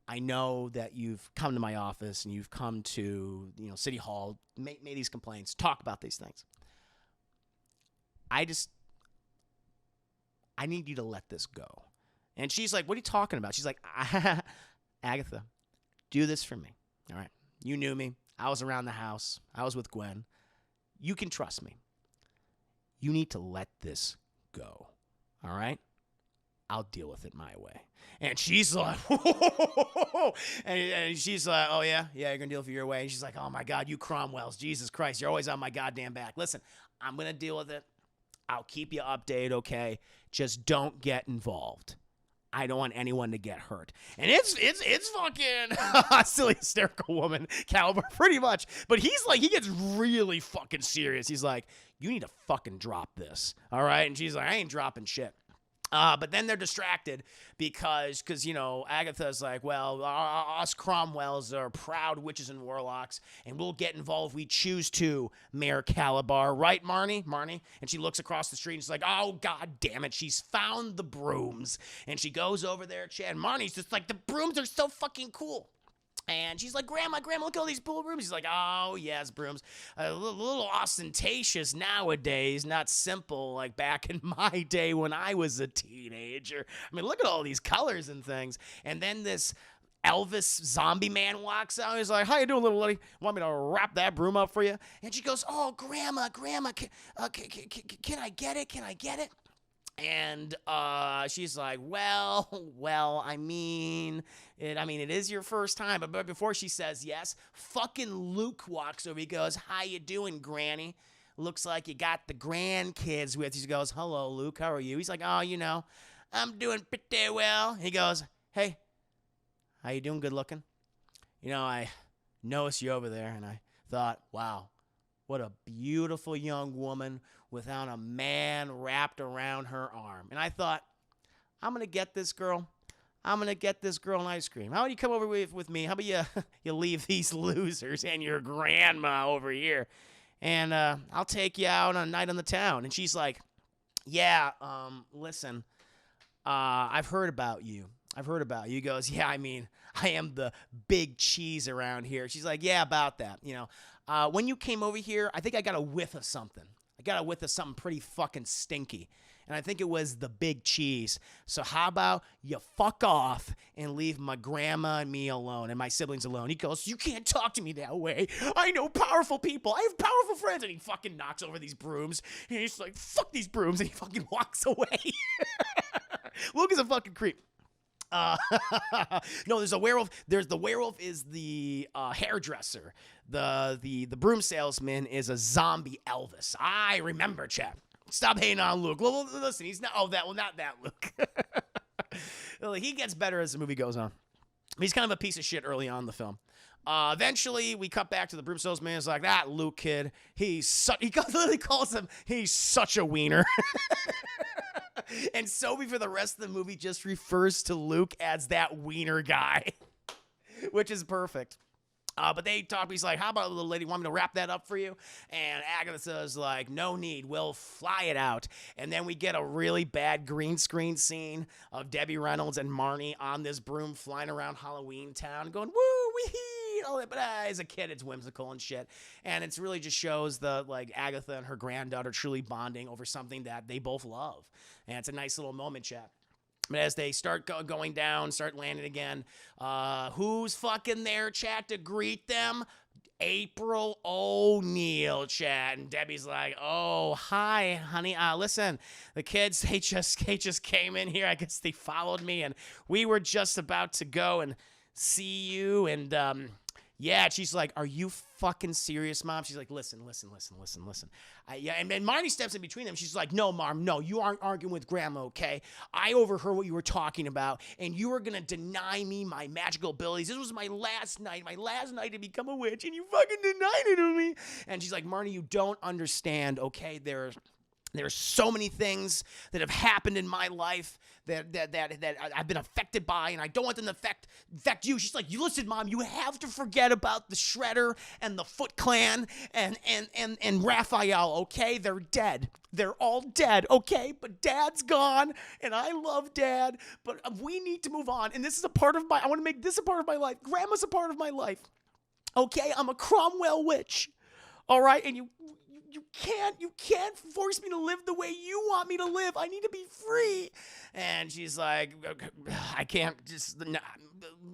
Speaker 1: I know that you've come to my office, and you've come to, City Hall, made these complaints, talk about these things. I need you to let this go." And she's like, "What are you talking about?" She's like, "Agatha, do this for me. All right. You knew me. I was around the house. I was with Gwen. You can trust me. You need to let this go. All right? I'll deal with it my way." And she's like, and she's like, "Oh, yeah? Yeah, you're going to deal with it your way." And she's like, "Oh, my God, you Cromwells. Jesus Christ, you're always on my goddamn back. Listen, I'm going to deal with it. I'll keep you updated, okay? Just don't get involved. I don't want anyone to get hurt." And it's fucking silly, hysterical woman caliber, pretty much. But he gets really fucking serious. He's like, "You need to fucking drop this, all right?" And she's like, "I ain't dropping shit." But then they're distracted because Agatha's like, "Well, us Cromwells are proud witches and warlocks, and we'll get involved if we choose to, Mayor Calabar. Right, Marnie?" And she looks across the street, and she's like, "Oh, God damn it, she's found the brooms." And she goes over there, and Marnie's just like, "The brooms are so fucking cool." And she's like, Grandma, look at all these cool brooms." He's like, "Oh, yes, brooms. A little ostentatious nowadays, not simple like back in my day when I was a teenager. I mean, look at all these colors and things." And then this Elvis zombie man walks out. He's like, "How you doing, little lady? Want me to wrap that broom up for you?" And she goes, "Oh, Grandma, can I get it? Can I get it?" And she's like, well, I mean, it is your first time. But before she says yes, fucking Luke walks over. He goes, "How you doing, Granny? Looks like you got the grandkids with you." She goes, "Hello, Luke. How are you?" He's like, "Oh, I'm doing pretty well." He goes, "Hey, how you doing? Good looking. I noticed you over there, and I thought, wow, what a beautiful young woman without a man wrapped around her arm." And I thought, I'm going to get this girl an ice cream. How about you come over with me? How about you leave these losers and your grandma over here, and I'll take you out on a night on the town. And she's like, "Yeah, listen, I've heard about you. He goes, "Yeah, I am the big cheese around here." She's like, "Yeah, about that. when you came over here, I think I got a whiff of something. I got a whiff of something pretty fucking stinky. And I think it was the big cheese. So how about you fuck off and leave my grandma and me alone and my siblings alone? He goes, you can't talk to me that way. I know powerful people. I have powerful friends. And he fucking knocks over these brooms. And he's like, fuck these brooms. And he fucking walks away. Luke is a fucking creep. No, there's a werewolf. The werewolf is the hairdresser. The broom salesman is a zombie Elvis. I remember, chap. Stop hating on Luke. Well, listen, he's not. Oh, not that Luke. Well, he gets better as the movie goes on. He's kind of a piece of shit early on in the film. Eventually, we cut back to the broom salesman. It's like, that Luke kid, he literally calls him, he's such a wiener. And Sophie, for the rest of the movie, just refers to Luke as that wiener guy, which is perfect. But they talk, he's like, how about a little lady, want me to wrap that up for you? And Agatha says, like, no need, we'll fly it out. And then we get a really bad green screen scene of Debbie Reynolds and Marnie on this broom flying around HalloweenTown going, woo, wee, all that. But as a kid, it's whimsical and shit. And it's really just shows Agatha and her granddaughter truly bonding over something that they both love. And it's a nice little moment, chat. But as they start going down, start landing again, who's fucking there, chat, to greet them? April O'Neil, chat. And Debbie's like, oh, hi, honey. Listen, the kids, they just came in here. I guess they followed me, and we were just about to go and see you. And yeah, she's like, are you fucking serious, Mom? She's like, listen. Yeah, and Marnie steps in between them. She's like, no, Mom, no, you aren't arguing with Grandma, okay? I overheard what you were talking about, and you were going to deny me my magical abilities. This was my last night to become a witch, and you fucking denied it to me. And she's like, Marnie, you don't understand, okay? There are so many things that have happened in my life that I've been affected by, and I don't want them to affect you. She's like, you listen, Mom, you have to forget about the Shredder and the Foot Clan and Raphael, okay? They're dead. They're all dead, okay? But Dad's gone, and I love Dad, but we need to move on. And this is I want to make this a part of my life. Grandma's a part of my life, okay? I'm a Cromwell witch, all right? And you can't force me to live the way you want me to live. I need to be free. And she's like, I can't just,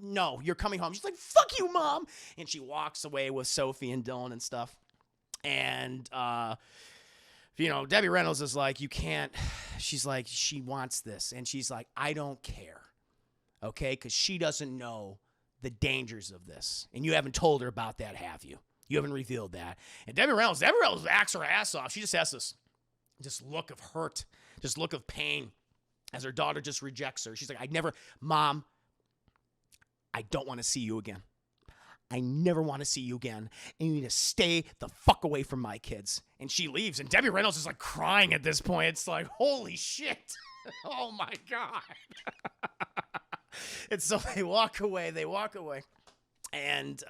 Speaker 1: no, you're coming home. She's like, fuck you, Mom. And she walks away with Sophie and Dylan and stuff. And, Debbie Reynolds is like, you can't, she's like, she wants this. And she's like, I don't care. Okay. Because she doesn't know the dangers of this. And you haven't told her about that, have you? You haven't revealed that. And Debbie Reynolds acts her ass off. She just has this look of hurt, this look of pain as her daughter just rejects her. She's like, Mom, I don't want to see you again. I never want to see you again. And you need to stay the fuck away from my kids. And she leaves. And Debbie Reynolds is like crying at this point. It's like, holy shit. Oh my God. And so they walk away. And,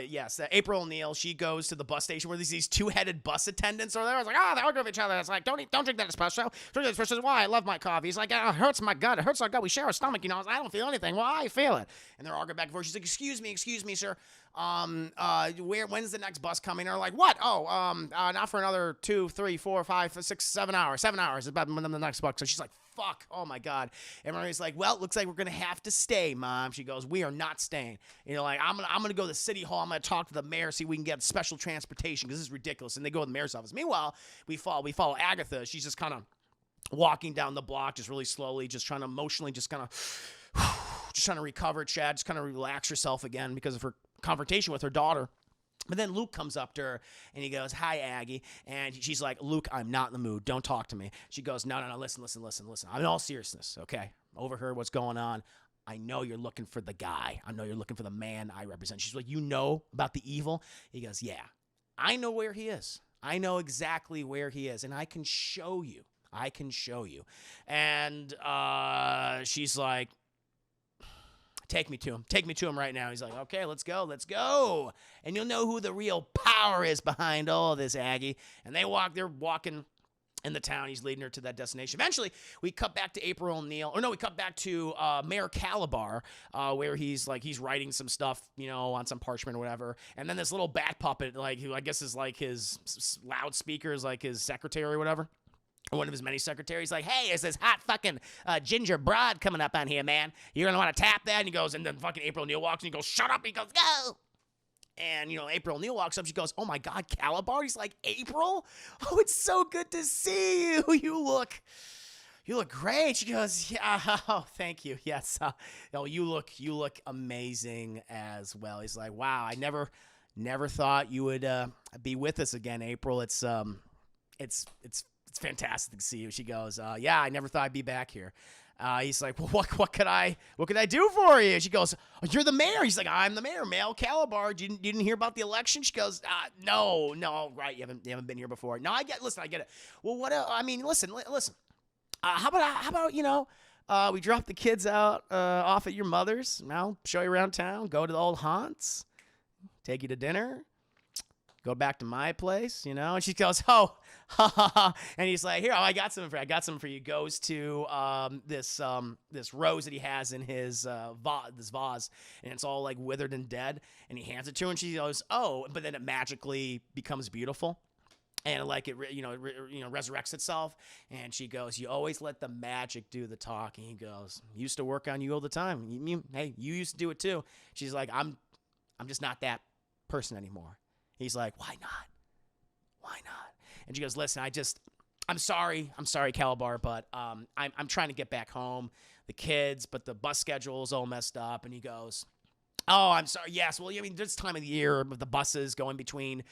Speaker 1: yes, April O'Neil, she goes to the bus station where there's these two-headed bus attendants are there. It's like, they argue with each other. It's like, don't drink that espresso. Drink that espresso. Why? I love my coffee. He's like, it hurts my gut. It hurts our gut. We share our stomach, I don't feel anything. Well, I feel it. And they're arguing back and forth. She's like, excuse me, sir. When's the next bus coming? And they're like, what? Not for another 2, 3, 4, 5, 6, 7 hours. 7 hours is about when the next bus. So she's like, fuck, oh my God. And Marie's like, well, it looks like we're gonna have to stay, Mom. She goes, we are not staying. I'm gonna go to the city hall. I'm gonna talk to the mayor, see if we can get special transportation, because this is ridiculous. And they go to the mayor's office. Meanwhile, we follow Agatha. She's just kind of walking down the block, just really slowly, just trying to emotionally, just kind of just trying to recover, Chad, just kind of relax herself again because of her confrontation with her daughter. But then Luke comes up to her, and he goes, hi, Aggie. And she's like, Luke, I'm not in the mood. Don't talk to me. She goes, no, listen. I'm in all seriousness, okay? Overheard what's going on. I know you're looking for the guy. I know you're looking for the man I represent. She's like, you know about the evil? He goes, yeah, I know where he is. I know exactly where he is, and I can show you. And she's like, take me to him right now. He's like, okay, let's go. And you'll know who the real power is behind all this, Aggie. And they're walking in the town. He's leading her to that destination. Eventually, we cut back to April O'Neil. Or no, we cut back to Mayor Calabar, where he's writing some stuff, on some parchment or whatever. And then this little bat puppet, who I guess is like his loudspeakers, like his secretary or whatever. One of his many secretaries, like, hey, there's this hot fucking ginger broad coming up on here, man. You're going to want to tap that. And he goes, and then fucking April O'Neil walks, and he goes, shut up. And he goes, go. And, April O'Neil walks up. She goes, oh, my God, Calabar? He's like, April? Oh, it's so good to see you. You look great. She goes, yeah, oh, thank you. Yes. You look amazing as well. He's like, wow, I never thought you would be with us again, April. It's fantastic to see you. She goes, yeah, I never thought I'd be back here. He's like, well, what could I do for you? She goes, oh, you're the mayor. He's like, I'm the mayor, Mayor Calabar. You didn't hear about the election? She goes, no, right. You haven't been here before. No, I get it. Well, what else? I mean, listen. How about we drop the kids out off at your mother's. Now show you around town. Go to the old haunts. Take you to dinner. Go back to my place, And she goes, oh, ha, ha, ha. And he's like, here, I got something for you. Goes to this rose that he has in his vase, and it's all like withered and dead. And he hands it to her, and she goes, oh, but then it magically becomes beautiful. And like it resurrects itself. And she goes, you always let the magic do the talking. He goes, used to work on you all the time. Hey, you used to do it too. She's like, I'm just not that person anymore. He's like, why not? And she goes, listen, I'm sorry, Calabar, but I'm trying to get back home. The kids, but the bus schedule is all messed up. And he goes, oh, I'm sorry. Yes, well, this time of the year with the buses going between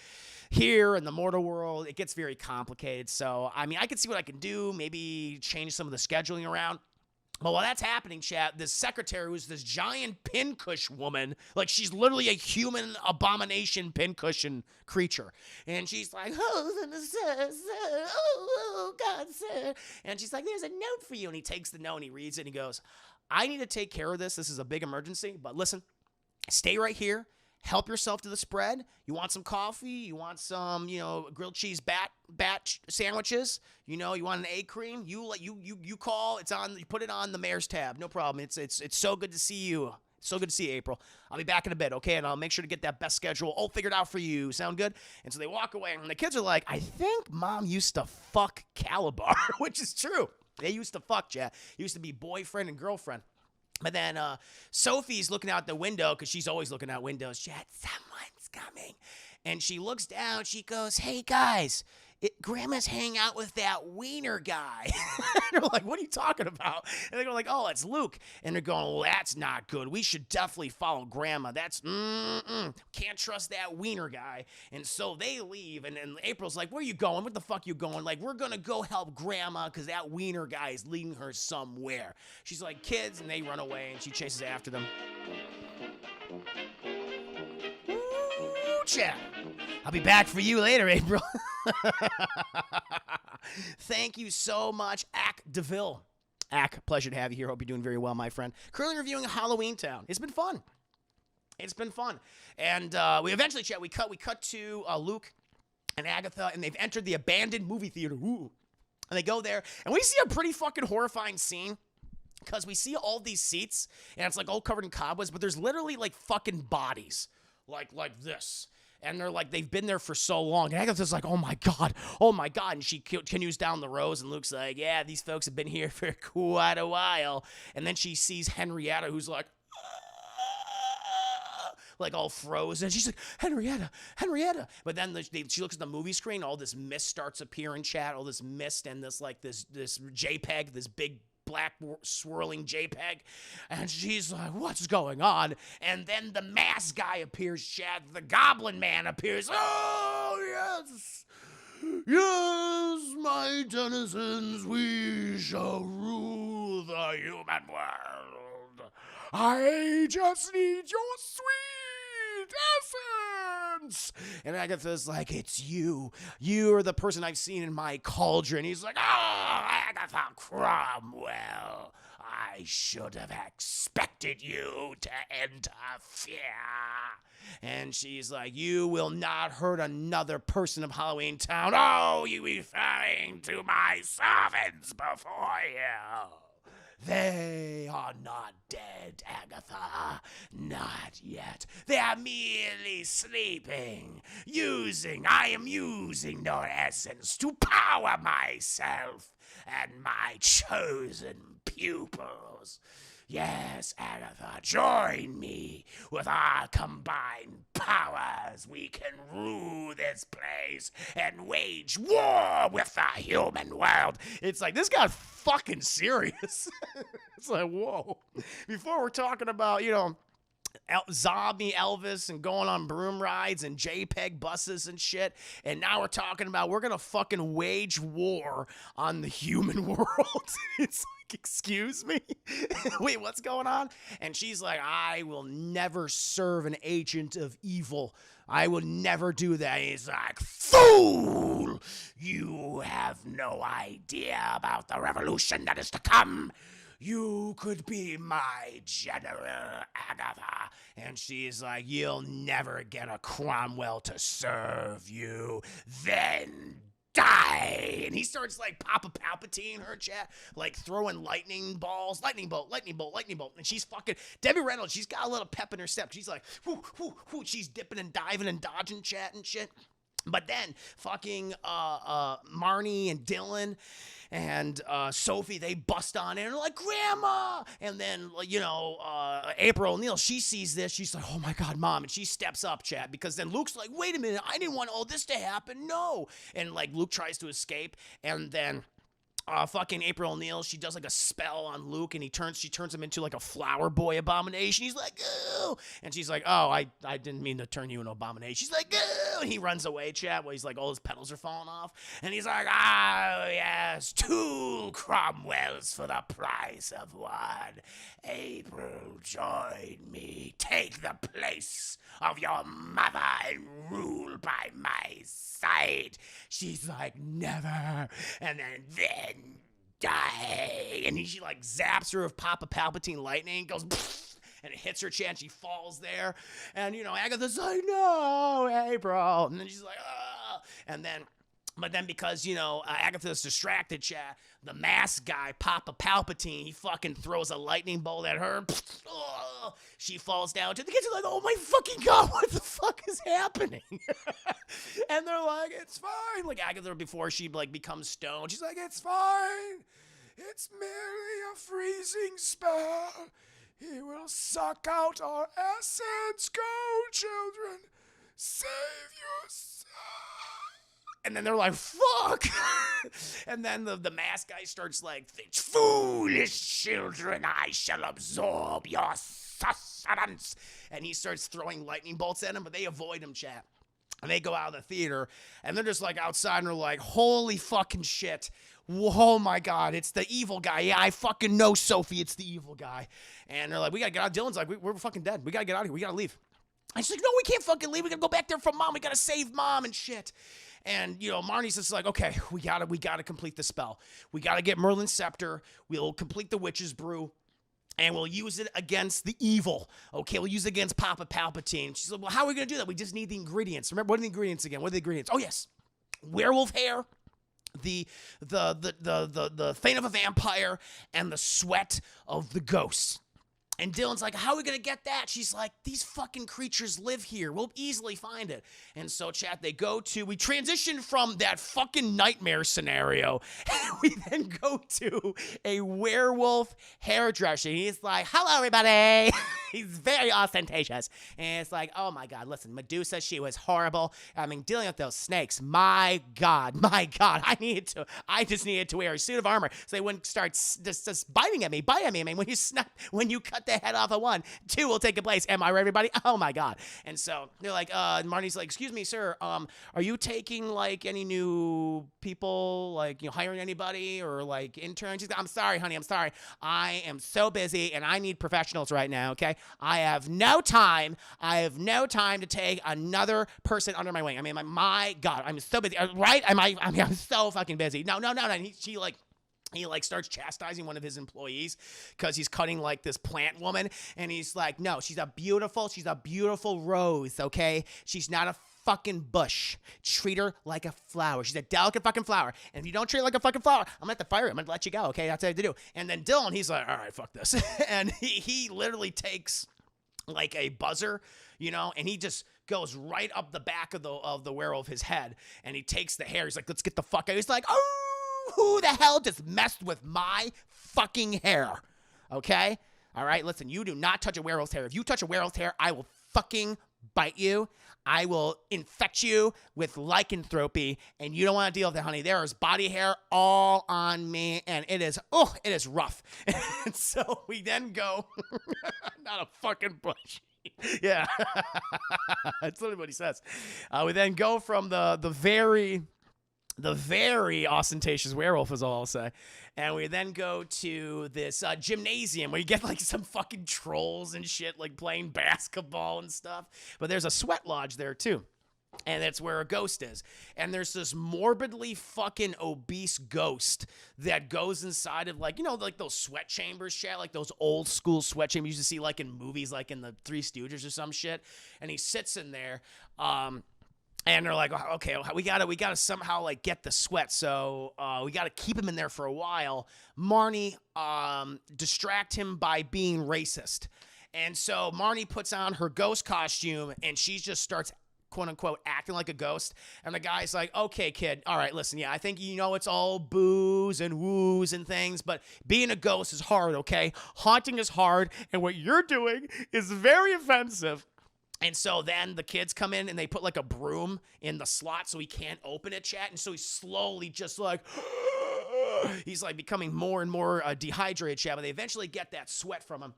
Speaker 1: here and the mortal world, it gets very complicated. So, I can see what I can do. Maybe change some of the scheduling around. But while that's happening, chat, this secretary was this giant pincush woman. Like, she's literally a human abomination pincushion creature. And she's like, oh, God, sir. And she's like, there's a note for you. And he takes the note and he reads it and he goes, I need to take care of this. This is a big emergency. But listen, stay right here. Help yourself to the spread. You want some coffee? You want some, grilled cheese batch sandwiches? You want an egg cream? You call. It's on. You put it on the mayor's tab. No problem. It's so good to see you. So good to see you, April. I'll be back in a bit, okay? And I'll make sure to get that best schedule all figured out for you. Sound good? And so they walk away, and the kids are like, I think Mom used to fuck Calabar, which is true. They used to fuck, Chad. Used to be boyfriend and girlfriend. But then Sophie's looking out the window because she's always looking out windows. Chad, someone's coming. And she looks down. She goes, hey, guys, Grandma's hanging out with that wiener guy. They're like, what are you talking about? And they go like, oh, it's Luke. And they're going, well, that's not good. We should definitely follow Grandma. That's, can't trust that wiener guy. And so they leave. And then April's like, where are you going? What the fuck you going? Like, we're going to go help Grandma because that wiener guy is leading her somewhere. She's like, kids. And they run away. And she chases after them. Ooh, chat. I'll be back for you later, April. Thank you so much, Ack DeVille. Ack, pleasure to have you here. Hope you're doing very well, my friend. Currently reviewing HalloweenTown. It's been fun. And we eventually, chat, we cut to Luke and Agatha, and they've entered the abandoned movie theater. Ooh. And they go there, and we see a pretty fucking horrifying scene. Because we see all these seats, and it's like all covered in cobwebs, but there's literally like fucking bodies. Like this. And they're like, they've been there for so long. And Agatha's like, oh my God. And she continues down the rows, and Luke's like, yeah, these folks have been here for quite a while. And then she sees Henrietta, who's like all frozen. She's like, Henrietta. But then she looks at the movie screen, all this mist starts appearing, chat, all this mist and this JPEG, this big black swirling JPEG, and she's like, what's going on? And then the mask guy appears, Chad. The Goblin Man appears. Oh, yes, my denizens, we shall rule the human world. I just need your sweet essence. And Agatha's like, it's you. You're the person I've seen in my cauldron. He's like, oh, Agatha Cromwell, I should have expected you to interfere. And she's like, you will not hurt another person of HalloweenTown. Oh, you referring to my servants before you. They are not dead, Agatha. Not yet. They are merely sleeping. I am using their essence to power myself and my chosen pupils. Yes, Agatha, join me. With our combined powers, we can rule this place and wage war with the human world. It's like, this got fucking serious. It's like, whoa. Before we're talking about, zombie Elvis and going on broom rides and JPEG buses and shit. And now we're talking about we're going to fucking wage war on the human world. It's like, excuse me? Wait, what's going on? And she's like, I will never serve an agent of evil. I will never do that. He's like, fool! You have no idea about the revolution that is to come. You could be my general, Agatha. And she's like, you'll never get a Cromwell to serve you. Then die. And he starts like Papa Palpatine, her chat, like throwing lightning balls, lightning bolt. And she's fucking, Debbie Reynolds, she's got a little pep in her step. She's like, whoo, whoo, whoo. She's dipping and diving and dodging chat and shit. But then fucking Marnie and Dylan and Sophie, they bust on in and they're like, Grandma! And then, April O'Neil, she sees this. She's like, oh my God, Mom. And she steps up, chat, because then Luke's like, wait a minute, I didn't want all this to happen. No. And like Luke tries to escape. And then fucking April O'Neil, she does like a spell on Luke and she turns him into like a flower boy abomination. He's like, oh, and she's like, oh, I didn't mean to turn you into an abomination. She's like, oh, and he runs away, chat, while he's like, all his petals are falling off. And he's like, oh, yes, 2 Cromwells for the price of 1. April, join me. Take the place of your mother and rule by my side. She's like, never. And then die. And she like zaps her with Papa Palpatine lightning, goes and it hits her chin. She falls there. And Agatha's like, no, April. And then she's like, oh. But then because, Agatha's distracted, chat, the masked guy, Papa Palpatine, he fucking throws a lightning bolt at her. She falls down to the kids are like, oh my fucking God, what the fuck is happening? And they're like, it's fine. Like Agatha, before she like becomes stoned, she's like, it's fine. It's merely a freezing spell. He will suck out our essence. Go, children. Save yourself. And then they're like, fuck. And then the masked guy starts like, foolish children, I shall absorb your sustenance. And he starts throwing lightning bolts at him, but they avoid him, chat. And they go out of the theater, and they're just like outside, and they're like, holy fucking shit. Oh my God, it's the evil guy. Yeah, I fucking know, Sophie, it's the evil guy. And they're like, we gotta get out. Dylan's like, we're fucking dead. We gotta get out of here. We gotta leave. And she's like, no, we can't fucking leave. We gotta go back there for Mom. We gotta save Mom and shit. And, Marnie's just like, okay, we gotta complete the spell. We gotta get Merlin's scepter. We'll complete the witch's brew. And we'll use it against the evil. Okay, we'll use it against Papa Palpatine. She's like, well, how are we gonna do that? We just need the ingredients. Remember, what are the ingredients again? What are the ingredients? Oh, yes. Werewolf hair, the fang of a vampire, and the sweat of the ghosts. And Dylan's like, how are we going to get that? She's like, these fucking creatures live here. We'll easily find it. And so, chat, we transition from that fucking nightmare scenario. And we then go to a werewolf hairdresser. He's like, hello, everybody. He's very ostentatious. And it's like, oh my God, listen, Medusa, she was horrible. I mean, dealing with those snakes, my God. I just needed to wear a suit of armor so they wouldn't start just biting at me. I mean, when you cut the head off of 1, 2 will take a place. Am I right, everybody? Oh my God. And so they're like, Marnie's like, excuse me, sir, are you taking like any new people, like, hiring anybody or like interns? She's like, I'm sorry, honey, I'm sorry. I am so busy and I need professionals right now, okay? I have no time to take another person under my wing. I mean, my God, I'm so busy, right? I'm so fucking busy. No. She like he like starts chastising one of his employees because he's cutting like this plant woman, and he's like, no, she's a beautiful rose, okay? She's not a fucking bush. Treat her like a flower. She's a delicate fucking flower. And if you don't treat her like a fucking flower, I'm gonna have to fire her. I'm gonna let you go, okay? That's what I have to do. And then Dylan, he's like, all right, fuck this. And he literally takes like a buzzer, you know, and he just goes right up the back of the werewolf's head, and he takes the hair. He's like, let's get the fuck out. He's like, oh, who the hell just messed with my fucking hair? Okay? All right, listen, you do not touch a werewolf's hair. If you touch a werewolf's hair, I will fucking bite you. I will infect you with lycanthropy, and you don't want to deal with it, honey. There is body hair all on me, and it is rough. And so we then go, not a fucking bush. Yeah, that's literally what he says. We then go from the very ostentatious werewolf, is all I'll say. And we then go to this gymnasium where you get like some fucking trolls and shit, like playing basketball and stuff. But there's a sweat lodge there too. And that's where a ghost is. And there's this morbidly fucking obese ghost that goes inside of like, you know, like those sweat chambers, chat, like those old school sweat chambers you used to see like in movies, like in the Three Stooges or some shit. And he sits in there. And they're like, okay, we gotta somehow like get the sweat, so we gotta keep him in there for a while. Marnie distract him by being racist, and so Marnie puts on her ghost costume, and she just starts quote unquote acting like a ghost. And the guy's like, okay, kid, all right, listen, yeah, I think you know it's all booze and woos and things, but being a ghost is hard, okay? Haunting is hard, and what you're doing is very offensive. And so then the kids come in and they put like a broom in the slot so he can't open it, chat. And so he's slowly just like, he's like becoming more and more dehydrated, chat. But they eventually get that sweat from him.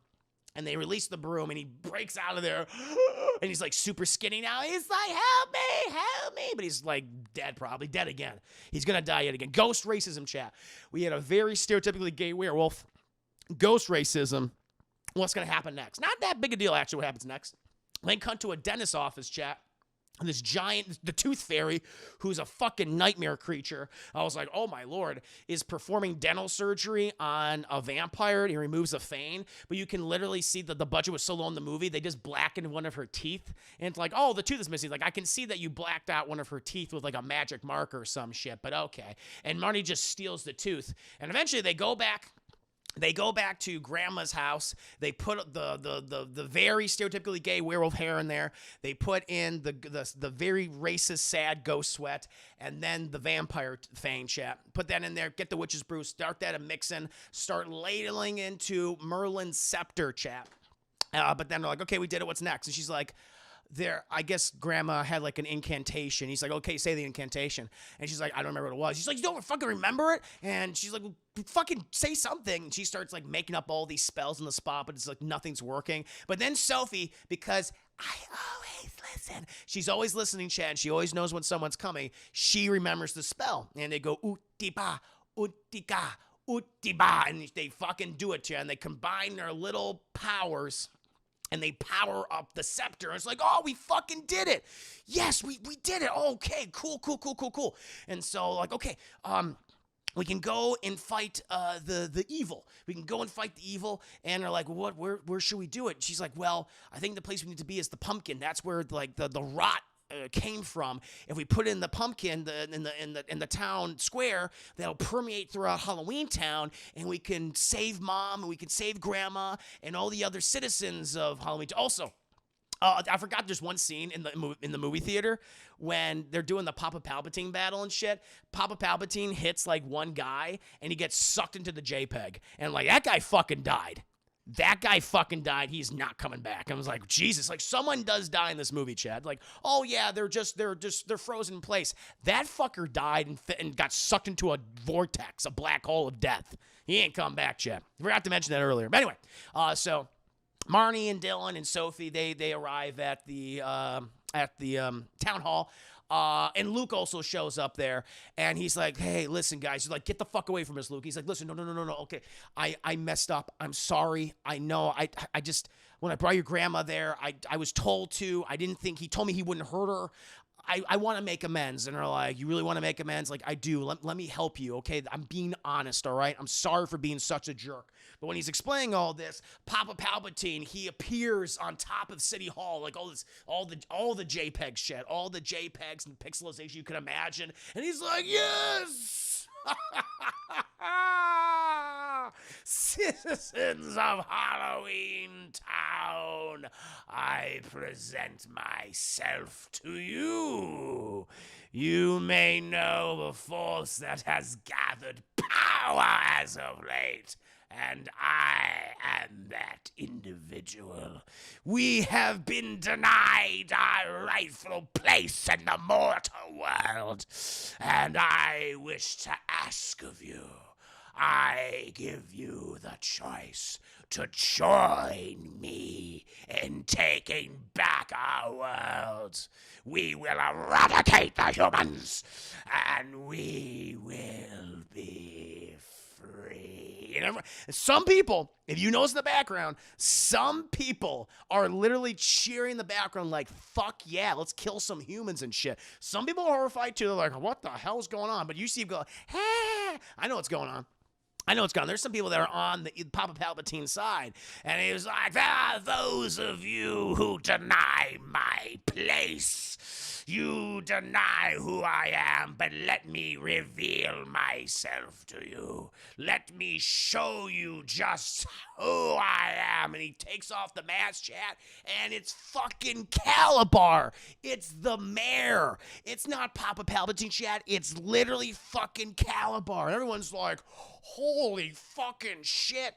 Speaker 1: And they release the broom and he breaks out of there. And he's like super skinny now. He's like, help me. But he's like dead, probably dead again. He's going to die yet again. Ghost racism, chat. We had a very stereotypically gay werewolf. Ghost racism. What's going to happen next? Not that big a deal, actually, what happens next. Then cut to a dentist's office, chat. And this giant, the tooth fairy, who's a fucking nightmare creature. I was like, oh my lord, is performing dental surgery on a vampire. And he removes a fang. But you can literally see that the budget was so low in the movie, they just blackened one of her teeth. And it's like, oh, the tooth is missing. Like, I can see that you blacked out one of her teeth with like a magic marker or some shit. But okay. And Marnie just steals the tooth. And eventually they go back. They go back to Grandma's house. They put the very stereotypically gay werewolf hair in there. They put in the very racist, sad ghost sweat, and then the vampire fang, chat. Put that in there. Get the witch's brew. Start that a mixing. Start ladling into Merlin's scepter, chat. But then they're like, okay, we did it. What's next? And she's like, I guess Grandma had like an incantation. He's like, okay, say the incantation. And she's like, I don't remember what it was. She's like, you don't fucking remember it? And she's like, well, fucking say something. And she starts like making up all these spells on the spot, but it's like nothing's working. But then Sophie, because I always listen, she's always listening, Chad. She always knows when someone's coming. She remembers the spell. And they go, Utiba, Utika, Utiba. And they fucking do it, Chad. And they combine their little powers. And they power up the scepter. And it's like, oh, we fucking did it. Yes, we did it. Okay, cool. And so, like, okay, we can go and fight the evil. We can go and fight the evil. And they're like, well, where should we do it? And she's like, well, I think the place we need to be is the pumpkin. That's where like the rot came from. If we put it in the pumpkin in the town square, that'll permeate throughout HalloweenTown, and we can save Mom, and we can save Grandma, and all the other citizens of HalloweenTown. Also, I forgot there's one scene in the movie theater when they're doing the Papa Palpatine battle and shit. Papa Palpatine hits like one guy, and he gets sucked into the JPEG, and like that guy fucking died. That guy fucking died. He's not coming back. I was like, Jesus, like someone does die in this movie, Chad. Like, oh yeah, they're frozen in place. That fucker died and got sucked into a vortex, a black hole of death. He ain't come back, Chad. Forgot to mention that earlier. But anyway, so Marnie and Dylan and Sophie, they arrive at the town hall. And Luke also shows up there, and he's like, hey, listen, guys. He's like, get the fuck away from us, Luke. He's like, listen, no. Okay, I messed up. I'm sorry. I know. I just, when I brought your grandma there, I was told to. I didn't think, he told me he wouldn't hurt her. I want to make amends. And they're like, you really want to make amends? Like, I do. Let me help you, okay? I'm being honest, all right? I'm sorry for being such a jerk. But when he's explaining all this, Papa Palpatine, he appears on top of City Hall, like all the JPEG shit, all the JPEGs and pixelization you can imagine. And he's like, yes! Citizens of Halloween Town, I present myself to you. You may know the force that has gathered power as of late, and I am that individual. We have been denied our rightful place in the mortal world, and I wish to ask of you, I give you the choice to join me in taking back our world. We will eradicate the humans, and we will be free. And some people, if you notice in the background, some people are literally cheering in the background like, fuck yeah, let's kill some humans and shit. Some people are horrified too. They're like, what the hell's going on? But you see them go, hey, I know what's going on. I know it's gone. There's some people that are on the Papa Palpatine side. And he was like, there are those of you who deny my place. You deny who I am, but let me reveal myself to you. Let me show you just who I am. And he takes off the mask, chat, and it's fucking Calabar. It's the mayor. It's not Papa Palpatine, chat. It's literally fucking Calabar. And everyone's like, holy fucking shit.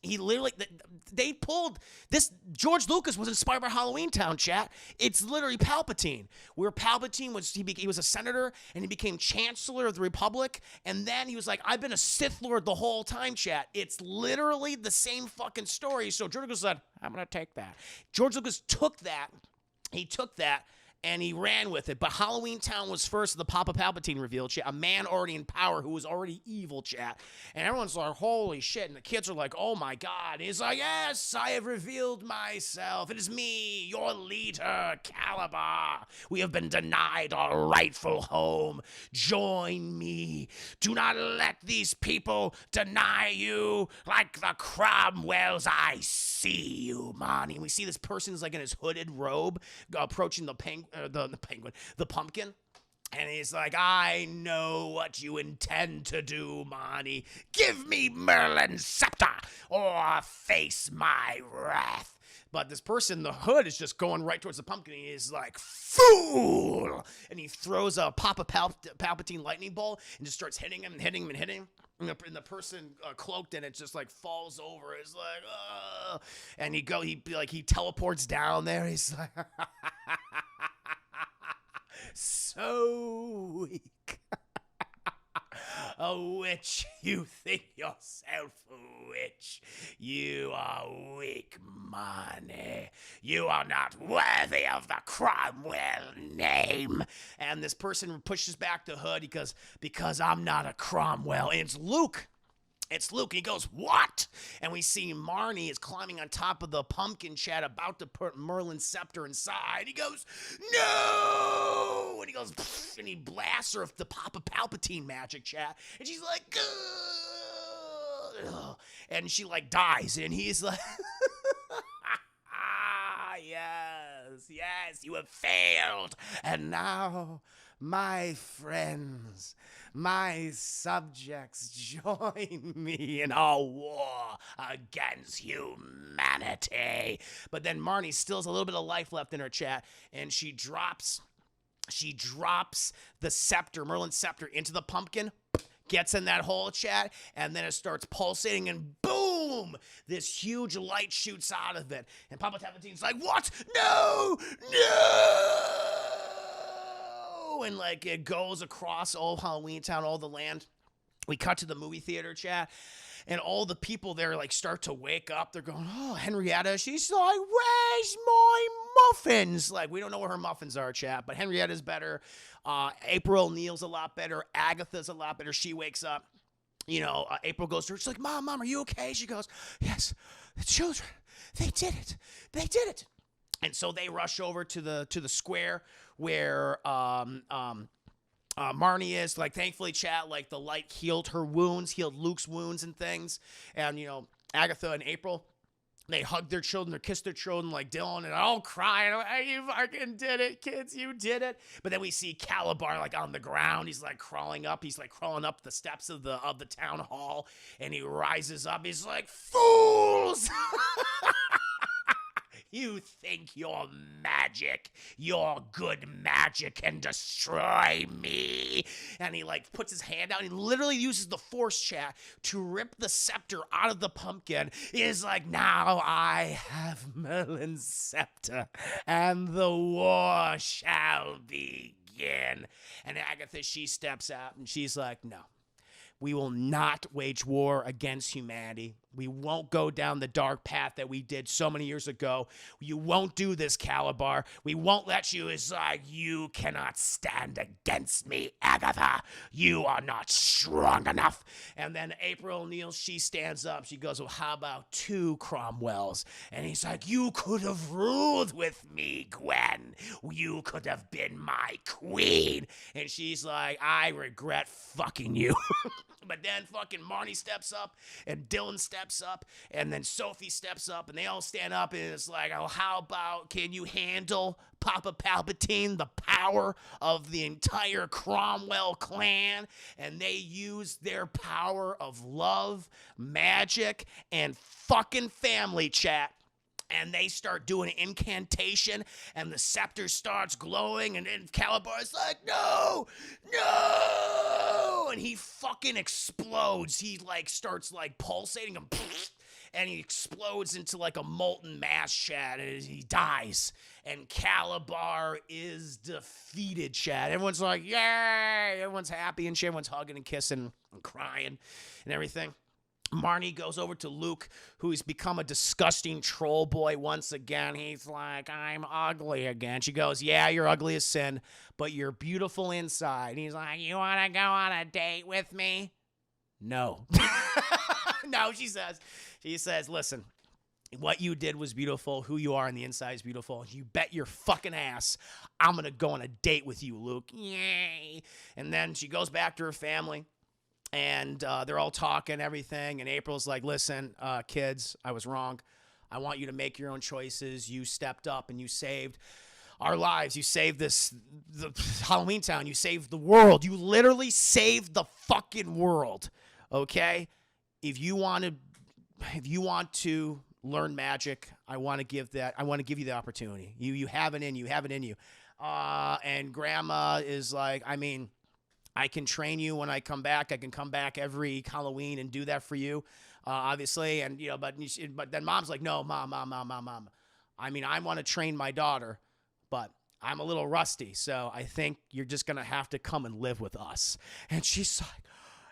Speaker 1: He literally, they pulled this. George Lucas was inspired by HalloweenTown, chat. It's literally Palpatine, where Palpatine was, he was a senator and he became Chancellor of the Republic. And then he was like, I've been a Sith Lord the whole time, chat. It's literally the same fucking story. So George Lucas said, I'm going to take that. George Lucas took that. He took that. And he ran with it. But HalloweenTown was first, the Papa Palpatine reveal, chat. A man already in power who was already evil, chat. And everyone's like, holy shit. And the kids are like, oh my God. And he's like, yes, I have revealed myself. It is me, your leader, Calabar. We have been denied our rightful home. Join me. Do not let these people deny you like the Cromwells. I see you, Monty. And we see this person's like in his hooded robe approaching the pumpkin. And he's like, I know what you intend to do, Monty. Give me Merlin's scepter or face my wrath. But this person, the hood, is just going right towards the pumpkin. And he's like, fool! And he throws a Papa Palpatine lightning bolt and just starts hitting him and hitting him and hitting him. And the person cloaked in it just like falls over. It's like, ugh. And he teleports down there. He's like, so weak. A witch, you think yourself a witch. You are weak, Money. You are not worthy of the Cromwell name. And this person pushes back the hood because I'm not a Cromwell. And it's Luke. It's Luke. He goes, what? And we see Marnie is climbing on top of the pumpkin, chat, about to put Merlin's scepter inside. He goes, no! And he goes, pfft, and he blasts her with the Papa Palpatine magic, chat. And she's like, ugh. And she like dies. And he's like, yes, you have failed. And now, my friends, my subjects, join me in our war against humanity. But then Marnie still has a little bit of life left in her, chat, and she drops the scepter, Merlin's scepter, into the pumpkin, gets in that hole, chat, and then it starts pulsating, and boom, this huge light shoots out of it. And Papa Palpatine's like, what? No! And like it goes across all HalloweenTown, all the land. We cut to the movie theater, chat, and all the people there like start to wake up. They're going, oh, Henrietta, she's like, where's my muffins? Like, we don't know where her muffins are, chat, but Henrietta's better. April O'Neil's a lot better. Agatha's a lot better. She wakes up. You know, April goes to her. She's like, Mom, are you okay? She goes, yes, the children, they did it. And so they rush over to the square where Marnie is. Like, thankfully, chat, like, the light healed her wounds, healed Luke's wounds and things. And, you know, Agatha and April, they hug their children, they kiss their children like Dylan, and all crying. Like, you fucking did it, kids, you did it. But then we see Calabar like on the ground. He's like crawling up. He's like crawling up the steps of the town hall, and he rises up. He's like, fools! You think your magic, your good magic can destroy me? And he like puts his hand out. He literally uses the force, chat, to rip the scepter out of the pumpkin. He's like, now I have Merlin's scepter, and the war shall begin. And Agatha, she steps out and she's like, no. We will not wage war against humanity. We won't go down the dark path that we did so many years ago. You won't do this, Calabar. We won't let you. It's like, you cannot stand against me, Agatha. You are not strong enough. And then April O'Neil, she stands up. She goes, well, how about 2 Cromwells? And he's like, you could have ruled with me, Gwen. You could have been my queen. And she's like, I regret fucking you. But then fucking Marnie steps up, and Dylan steps up, and then Sophie steps up, and they all stand up, and it's like, oh, how about, can you handle Papa Palpatine, the power of the entire Cromwell clan? And they use their power of love, magic, and fucking family, chat. And they start doing an incantation, and the scepter starts glowing, and then Calabar's like, no, no, and he fucking explodes. He like starts like pulsating, and he explodes into like a molten mass, chat, and he dies. And Calabar is defeated, chat. Everyone's like, yay! Everyone's happy and shit. Everyone's hugging and kissing and crying and everything. Marnie goes over to Luke, who's become a disgusting troll boy once again. He's like, I'm ugly again. She goes, yeah, you're ugly as sin, but you're beautiful inside. And he's like, you want to go on a date with me? No. No, she says. She says, listen, what you did was beautiful. Who you are on the inside is beautiful. You bet your fucking ass I'm going to go on a date with you, Luke. Yay. And then she goes back to her family. And they're all talking, everything. And April's like, listen, kids, I was wrong. I want you to make your own choices. You stepped up and you saved our lives. You saved the HalloweenTown. You saved the world. You literally saved the fucking world. Okay? If you want to learn magic, I want to give you the opportunity. You have it in you. Have it in you. And Grandma is like, I mean, I can train you when I come back. I can come back every Halloween and do that for you, obviously. And, you know, but then Mom's like, no, Mom. I mean, I want to train my daughter, but I'm a little rusty. So I think you're just going to have to come and live with us. And she's like,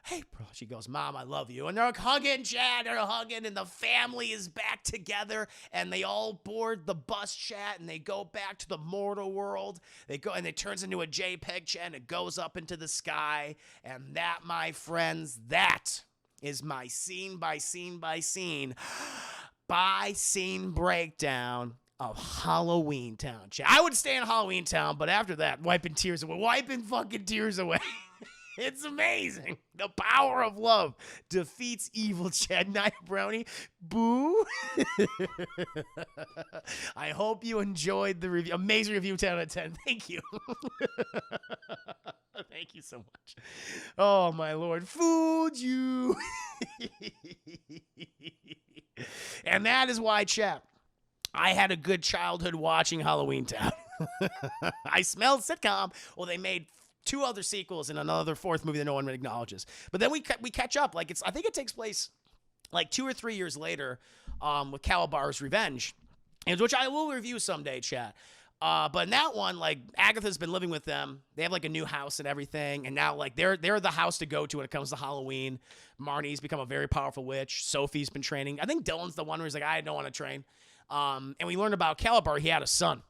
Speaker 1: April. She goes, Mom, I love you. And they're hugging, Chad. They're hugging, and the family is back together, and they all board the bus, chat, and they go back to the mortal world. They go, and it turns into a JPEG, chat, and it goes up into the sky. And that, my friends, that is my scene by scene by scene breakdown of HalloweenTown, chat. I would stay in HalloweenTown, but after that, wiping fucking tears away. It's amazing. The power of love defeats evil, Chad Knight Brownie. Boo. I hope you enjoyed the review. Amazing review, 10 out of 10. Thank you. Thank you so much. Oh, my Lord. Fooled you. And that is why, chat, I had a good childhood watching HalloweenTown. I smelled sitcom. Well, they made 2 other sequels and another 4th movie that no one acknowledges. But then we catch up. Like, I think it takes place like 2 or 3 years later with Calabar's Revenge, which I will review someday, chat. But in that one, like, Agatha's been living with them. They have like a new house and everything, and now like they're the house to go to when it comes to Halloween. Marnie's become a very powerful witch. Sophie's been training. I think Dylan's the one where he's like, I don't want to train. And we learned about Calabar. He had a son.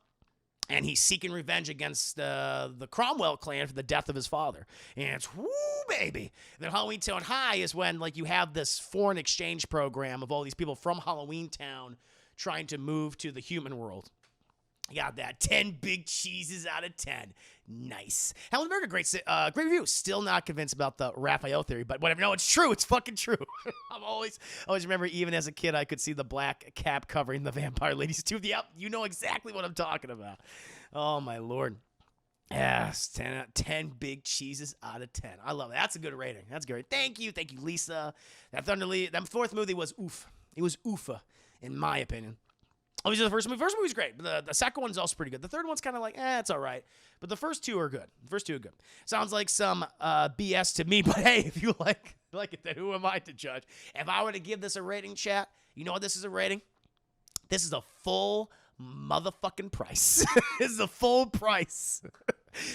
Speaker 1: And he's seeking revenge against the Cromwell clan for the death of his father. And it's, whoo, baby. Then HalloweenTown High is when, like, you have this foreign exchange program of all these people from HalloweenTown trying to move to the human world. I got that. 10 big cheeses out of 10. Nice. Hell in America, great review. Still not convinced about the Raphael theory, but whatever. No, it's true. It's fucking true. I'm always remember, even as a kid, I could see the black cap covering the vampire lady's tooth. Yep, you know exactly what I'm talking about. Oh, my Lord. Yes, 10 big cheeses out of 10. I love it. That's a good rating. That's great. Thank you, Lisa. That fourth movie was oof. It was oofa, in my opinion. Obviously, the first movie was great, but the second one's also pretty good. The third one's kind of like, it's all right. But the first two are good. Sounds like some BS to me, but hey, if you like it, then who am I to judge? If I were to give this a rating, chat, you know what this is a rating? This is a full motherfucking price. This is a full price.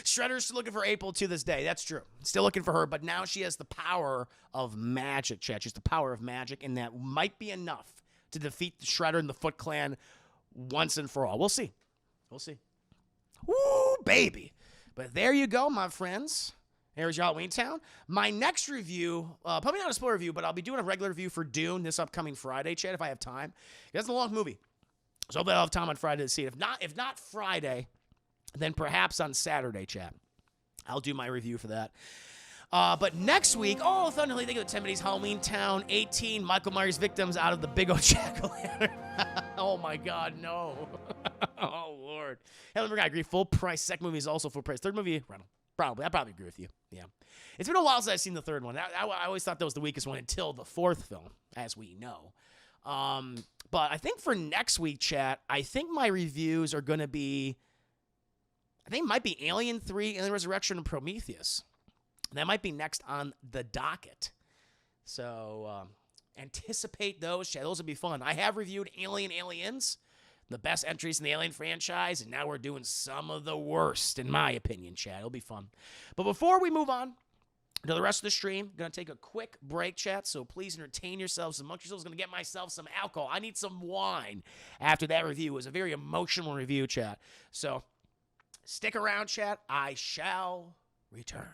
Speaker 1: Shredder's still looking for April to this day. That's true. Still looking for her, but now she has the power of magic, chat. She's the power of magic, and that might be enough to defeat the Shredder and the Foot Clan once and for all. We'll see. Woo, baby. But there you go, my friends. There's your HalloweenTown. My next review, probably not a spoiler review, but I'll be doing a regular review for Dune this upcoming Friday, Chad, if I have time. It's a long movie, so hopefully I'll have time on Friday to see it. If not Friday, then perhaps on Saturday, Chad. I'll do my review for that. But next week, Thunderly, think of the 10 minutes, HalloweenTown 18, Michael Myers victims out of the big old jack-o'-lantern. Oh, my God, no. Oh, Lord. Hell, I agree. Full price. Second movie is also full price. Third movie, rental. Probably. I probably agree with you. Yeah. It's been a while since I've seen the third one. I always thought that was the weakest one until the fourth film, as we know. But I think for next week, chat, I think my reviews are going to be, I think it might be Alien 3, Alien Resurrection, and Prometheus. That might be next on the docket. So anticipate those. Chat. Those will be fun. I have reviewed Aliens, the best entries in the Alien franchise, and now we're doing some of the worst, in my opinion, chat. It'll be fun. But before we move on to the rest of the stream, I'm going to take a quick break, chat, so please entertain yourselves amongst yourselves. Going to get myself some alcohol. I need some wine after that review. It was a very emotional review, chat. So stick around, chat. I shall return.